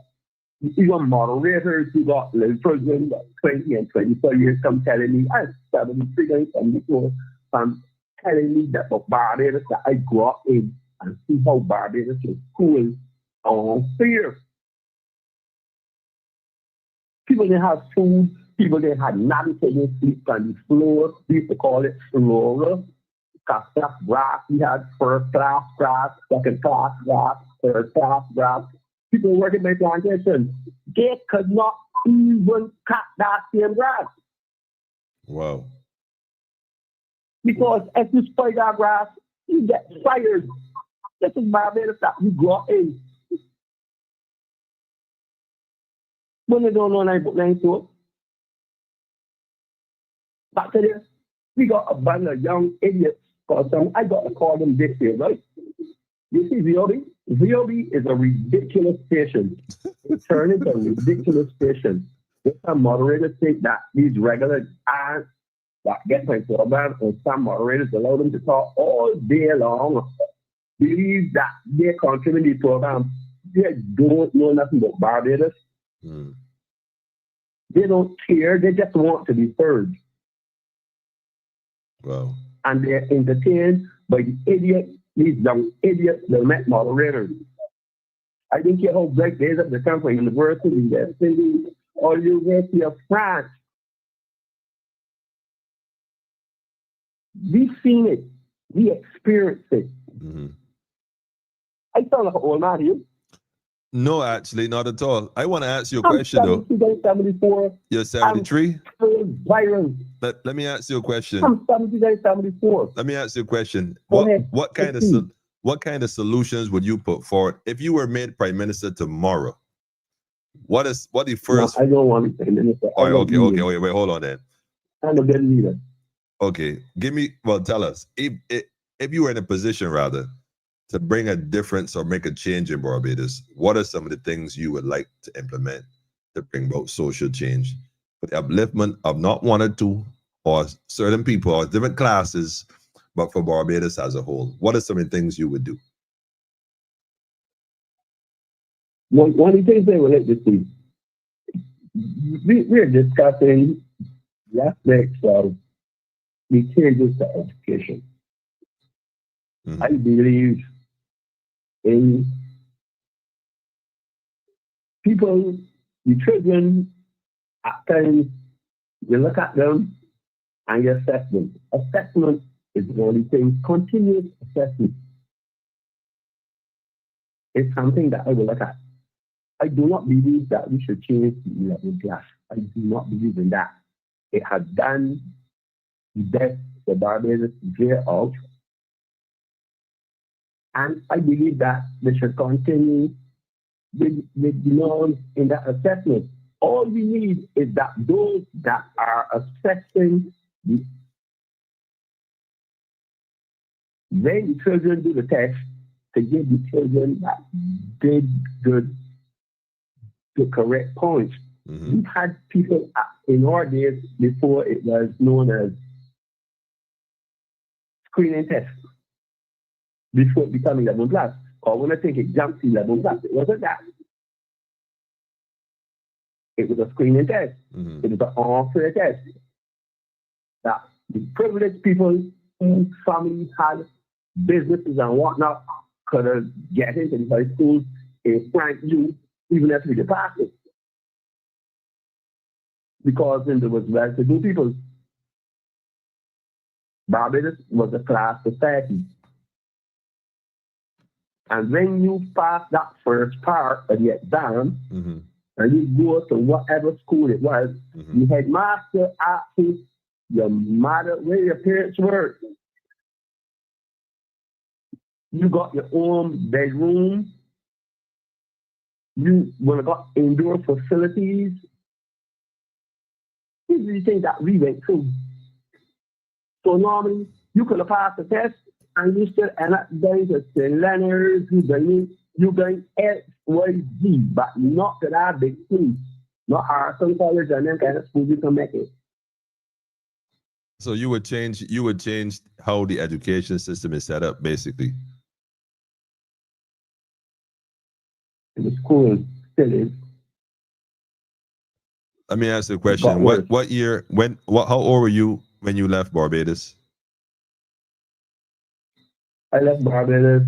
D: You got moderators, you got like children 20 and 25 years come telling me, I'm 73 and 74, telling me that the Barbados that I grew up in and see how Barbados is cool on fear. People didn't have food. People didn't have nothing to sleep on the floor. We used to call it flora. Because that's grass. We had first class grass, second class grass, third class grass. People working by plantation, they could not even cut that same grass.
B: Wow.
D: Because if you spoil that grass, you get fired. This is Barbados that we grew up in. When they don't know anything to it. Back to this, we got a bunch of young idiots, because I got to call them this year, right? You see VOB? VOB is a ridiculous station. It turned into a ridiculous station. There's some moderators think that these regular ads that get my program, and some moderators allow them to talk all day long, believe that they contribute to the program. They don't know nothing about Barbados.
B: Mm.
D: They don't care. They just want to be heard.
B: Wow.
D: And they're entertained by the idiots, these young idiots, the met moderators. I didn't care how great they are. They come from university, they're singing, or University of France. We've seen it. We experienced it.
B: Mm-hmm.
D: I sound like an old man here.
B: No, actually, not at all. I want to ask you a question, though.
D: 74.
B: You're 73?
D: Viral.
B: Let me ask you a question.
D: I'm 74.
B: Let me ask you a question.
D: Go ahead.
B: What kind of solutions would you put forward if you were made prime minister tomorrow? What the first?
D: No, I don't want to be prime minister.
B: Okay, wait, hold on then.
D: I'm a good leader.
B: Okay, tell us if you were in a position rather to bring a difference or make a change in Barbados, what are some of the things you would like to implement to bring about social change? for the upliftment of not one or two or certain people or different classes, but for Barbados as a whole? What are some of the things you would do?
D: One of the things I would like to see, we're discussing the aspects of the changes to education.
B: Mm-hmm.
D: I believe in people, the children, at times, you look at them and you assess them. Assessment is the only thing. Continuous assessment is something that I will look at. I do not believe that we should change the 11th class. I do not believe in that. It has done the best for Barbados year out. And I believe that they should continue with the norms in that assessment. All we need is that those that are assessing when the children do the test, to give the children that did good the correct points.
B: Mm-hmm.
D: We had people in our days before it was known as screening tests, before it became 11 class. Or when I think it jumped to 11 class, it wasn't that. It was a screening test.
B: Mm-hmm.
D: It was an unfair test. That the privileged people whose families had businesses and whatnot could get into the high schools in frank youth, even if we passed it. Because then there was well-to-do people. Barbados was a class society. And when you pass that first part of the exam,
B: Mm-hmm.
D: and you go to whatever school it was,
B: Mm-hmm.
D: the headmaster asked you, your mother, where your parents were. You got your own bedroom. You want to got indoor facilities. These are the things that we went through. So normally, you could have passed the test and you still end up going to St. Leonard's, you going XYZ, but not to that big school. Not Harrison College and them kind of schools you can make it.
B: So you would change how the education system is set up, basically.
D: The school still is.
B: Let me ask you a question. What year, how old were you when you left Barbados?
D: I left Barbados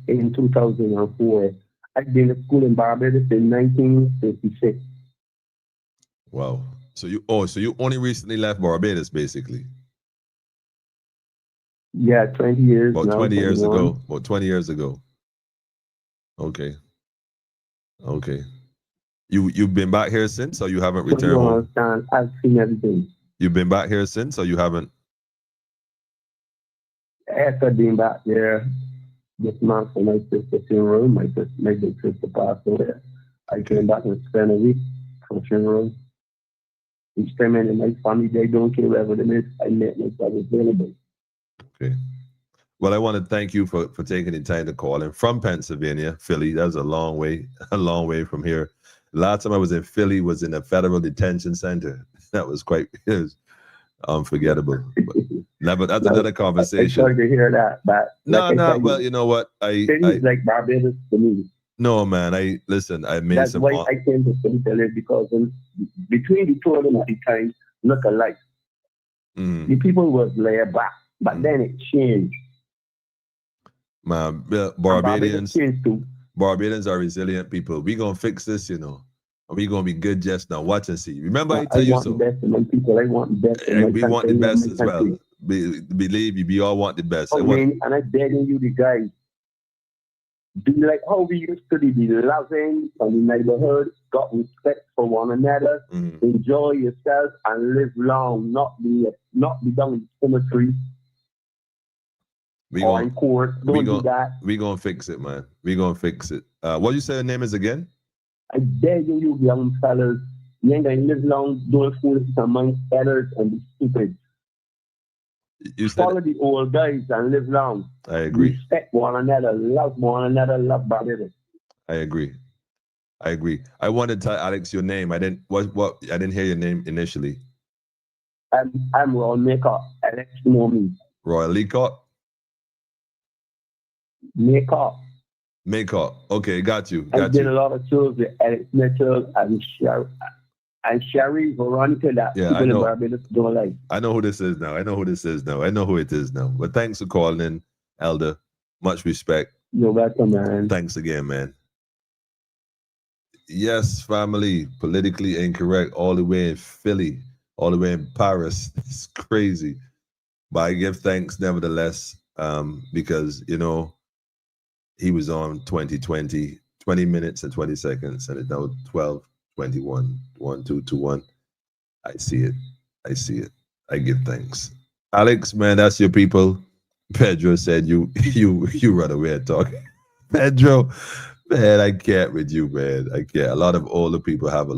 D: in 2004. I've been at school in Barbados in 1956.
B: Wow. So you only recently left Barbados, basically.
D: Yeah, 20 years
B: About
D: now.
B: 20 years
D: 21.
B: ago. About 20 years ago. Okay. Okay. You've been back here since, or you haven't
D: So
B: returned
D: you
B: home?
D: understand, I've seen everything.
B: You've been back here since, or you haven't?
D: After being back there this month for my sister's funeral, my big sister passed away. I came back and spent a week for the funeral. Each time in my family, they don't care wherever they is. I met myself available.
B: Okay. Well, I want to thank you for taking the time to call in from Pennsylvania, Philly. That's a long way from here. Last time I was in Philly was in a federal detention center. That was unforgettable. But that's another conversation.
D: I'm sorry to hear that, but
B: well, you know what?
D: Philly's like Barbados to me.
B: No, man. I made
D: That's
B: some.
D: why I came to Philly because between the two of them at the time look alike.
B: Mm.
D: The people was laid back, but then it changed.
B: Man,
D: Barbados changed too.
B: Barbadians are resilient people. We gonna fix this, We gonna be good just now. Watch and see. Remember, I tell you so.
D: I want the best for my people. I want the best for my
B: we want the best as
D: country.
B: well. Believe me, we all want the best.
D: And I'm begging you, the guys, be like how we used to be loving from the neighborhood, got respect for one another, enjoy yourself, and live long. Not be down in cemetery. Or in court. Don't do that.
B: We gonna fix it, man. We gonna fix it. What you say your name is again?
D: I beg you, young fellas, you ain't gonna live long doing foolishness among others and be stupid. Follow the old guys and live long.
B: I agree.
D: Respect one another, love one another, love Barbados.
B: I agree. I agree. I wanted to tell Alex your name. I didn't. What? I didn't hear your name initially.
D: I'm Royal Maker. Alex know me.
B: Royal Leacock.
D: Maker.
B: Maker. Okay, got you.
D: I
B: Got
D: did a
B: you.
D: lot of shows with Alex Mitchell and Sherry Veronica that
B: Yeah,
D: people
B: I
D: in
B: know.
D: Barbados don't like.
B: I know who this is now. I know who this is now. I know who it is now. But thanks for calling in, Elder. Much respect.
D: You're welcome, man.
B: Thanks again, man. Yes, family, politically incorrect, all the way in Philly, all the way in Paris. It's crazy. But I give thanks nevertheless, because, you know, he was on 2020, 20 minutes and 20 seconds, and it's now 12:21, 1221. I see it. I see it. I give thanks. Alex, man, that's your people. Pedro said you run away and talk. Pedro, man, I can't with you, man. I can't. A lot of older people have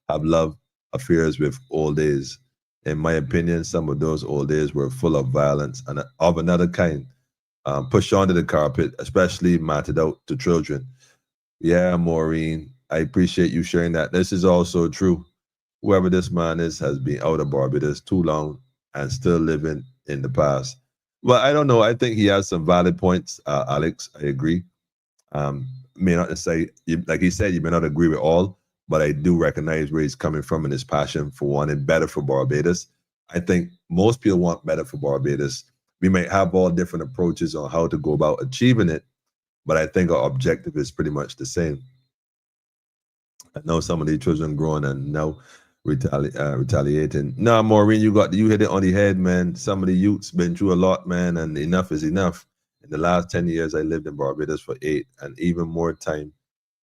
B: have love affairs with old days. In my opinion, some of those old days were full of violence and of another kind. Pushed onto the carpet, especially matted out to children. Yeah, Maureen, I appreciate you sharing that. This is also true. Whoever this man is has been out of Barbados too long and still living in the past. Well, I don't know. I think he has some valid points, Alex. I agree. May not say, like he said, you may not agree with all, but I do recognize where he's coming from and his passion for wanting better for Barbados. I think most people want better for Barbados. We might have all different approaches on how to go about achieving it, but I think our objective is pretty much the same. I know some of these children growing and now retaliating. Nah, Maureen, you hit it on the head, man. Some of the youths been through a lot, man, and enough is enough. In the last 10 years, I lived in Barbados for 8, and even more time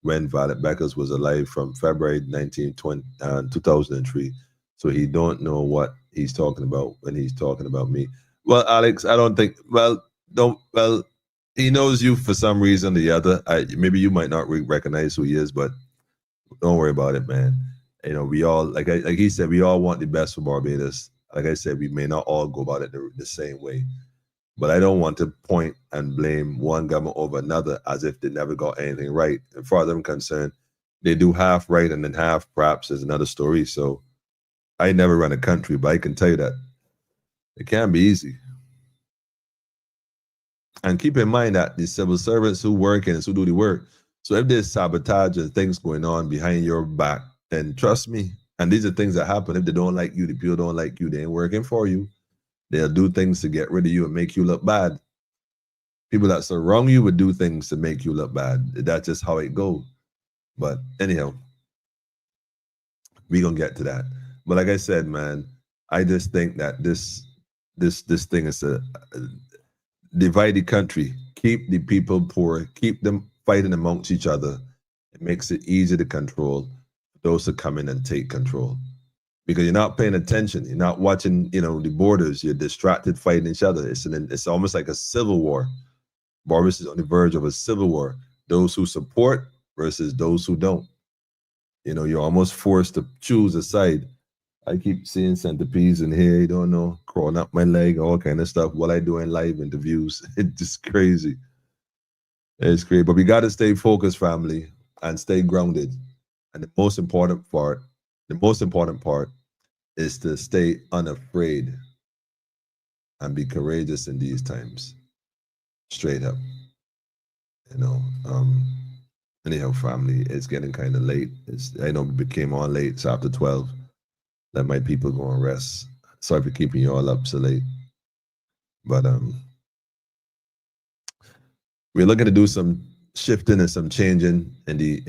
B: when Violet Beckers was alive from February 2003. So he don't know what he's talking about when he's talking about me. Well, Alex, I don't think, he knows you for some reason or the other. Maybe you might not recognize who he is, but don't worry about it, man. You know, we all, like he said, we all want the best for Barbados. Like I said, we may not all go about it the same way. But I don't want to point and blame one government over another as if they never got anything right. As far as I'm concerned, they do half right and then half perhaps is another story. So I never run a country, but I can tell you that it can be easy. And keep in mind that the civil servants who work and who do the work. So if there's sabotage and things going on behind your back, then trust me, and these are things that happen. If they don't like you, the people don't like you, they ain't working for you. They'll do things to get rid of you and make you look bad. People that surround you would do things to make you look bad. That's just how it goes. But anyhow, we're gonna get to that. But like I said, man, I just think that this thing is a divide the country, keep the people poor, keep them fighting amongst each other. It makes it easy to control those who come in and take control. Because you're not paying attention, you're not watching, the borders. You're distracted fighting each other. It's almost like a civil war. Barbados is on the verge of a civil war. Those who support versus those who don't. You're almost forced to choose a side. I keep seeing centipedes in here, you don't know, crawling up my leg, all kind of stuff while I doing live interviews. It's just crazy. It's crazy. But we got to stay focused, family, and stay grounded. And the most important part is to stay unafraid and be courageous in these times. Straight up. Anyhow, family, it's getting kind of late. I know we came on late. It's after 12. Let my people go and rest. Sorry for keeping you all up so late. But we're looking to do some shifting and some changing in the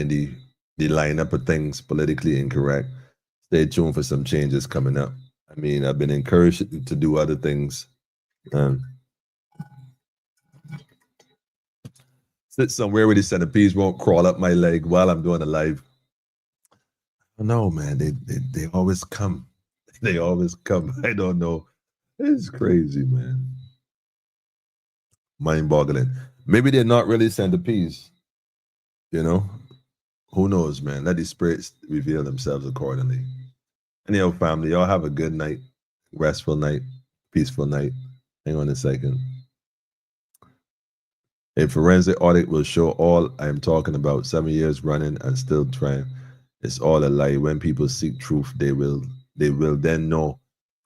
B: lineup of things politically incorrect. Stay tuned for some changes coming up. I mean, I've been encouraged to do other things. Sit somewhere where the centipedes won't crawl up my leg while I'm doing a live. No, man, they always come. They always come. I don't know. It's crazy, man. Mind-boggling. Maybe they're not really centipedes. Who knows, man? Let the spirits reveal themselves accordingly. Anyhow, family, y'all have a good night, restful night, peaceful night. Hang on a second. A forensic audit will show all I am talking about 7 years running and still trying. It's all a lie. When people seek truth, they will then know.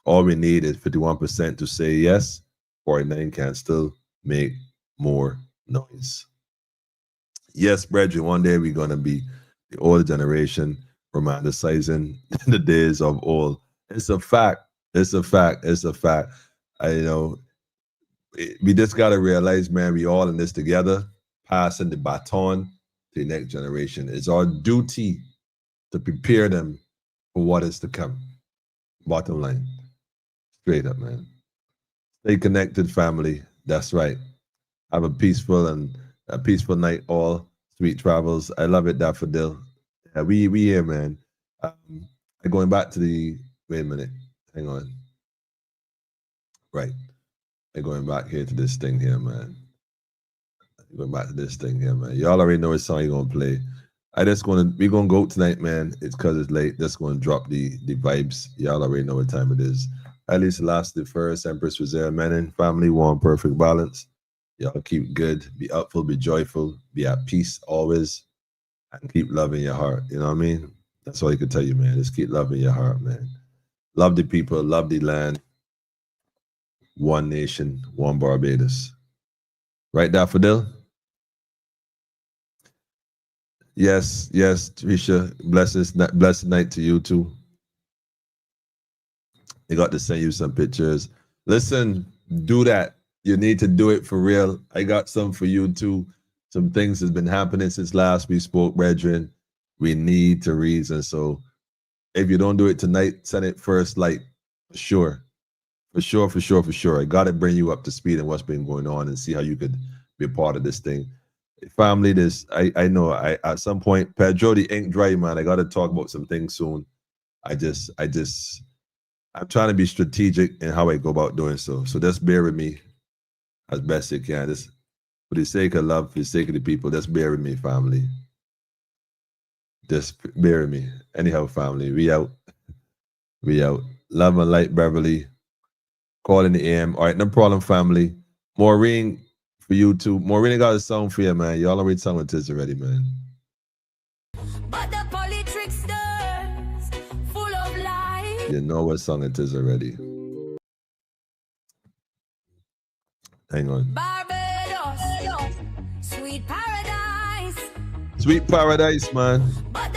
B: All we need is 51% to say yes. 49 can still make more noise. Yes, brethren, one day we're going to be the older generation romanticizing the days of old. It's a fact. It's a fact. It's a fact. We just got to realize, man, we all in this together, passing the baton to the next generation. It's our duty to prepare them for what is to come. Bottom line. Straight up, man. Stay connected, family. That's right. Have a peaceful night, all. Sweet travels. I love it, Daffodil. Yeah, we here, man. Going back to the, wait a minute. Hang on. Right. Going back here to this thing here, man. Going back to this thing here, man. Y'all already know what song you're gonna play. We're gonna go tonight, man. It's cause it's late. Just gonna drop the vibes. Y'all already know what time it is. At least last the first Empress Reserve Menon. Family, one perfect balance. Y'all keep good, be upful, be joyful, be at peace always, and keep loving your heart. You know what I mean? That's all I can tell you, man. Just keep loving your heart, man. Love the people, love the land. One nation, one Barbados. Right, Daffodil? Yes, Trisha. Blessed night to you too. They got to send you some pictures. Listen, do that. You need to do it for real. I got some for you too. Some things has been happening since last we spoke, brethren. We need to reason. So if you don't do it tonight, send it first, like, for sure. For sure. I got to bring you up to speed on what's been going on and see how you could be a part of this thing. Family, I know at some point, Pedro, the ink dry, man. I got to talk about some things soon. I'm trying to be strategic in how I go about doing so. So just bear with me as best you can. Just for the sake of love, for the sake of the people, just bear with me, family. Just bear with me. Anyhow, family, we out. Love and light, Beverly. Call in the AM. All right, no problem, family. Maureen, for you too. Maureen got a song for you, man. Y'all already sung with this already, man.
A: But the tricksters, full of lies.
B: You know what song it is already. Hang on.
A: Barbados, sweet paradise.
B: Sweet paradise, man.
A: But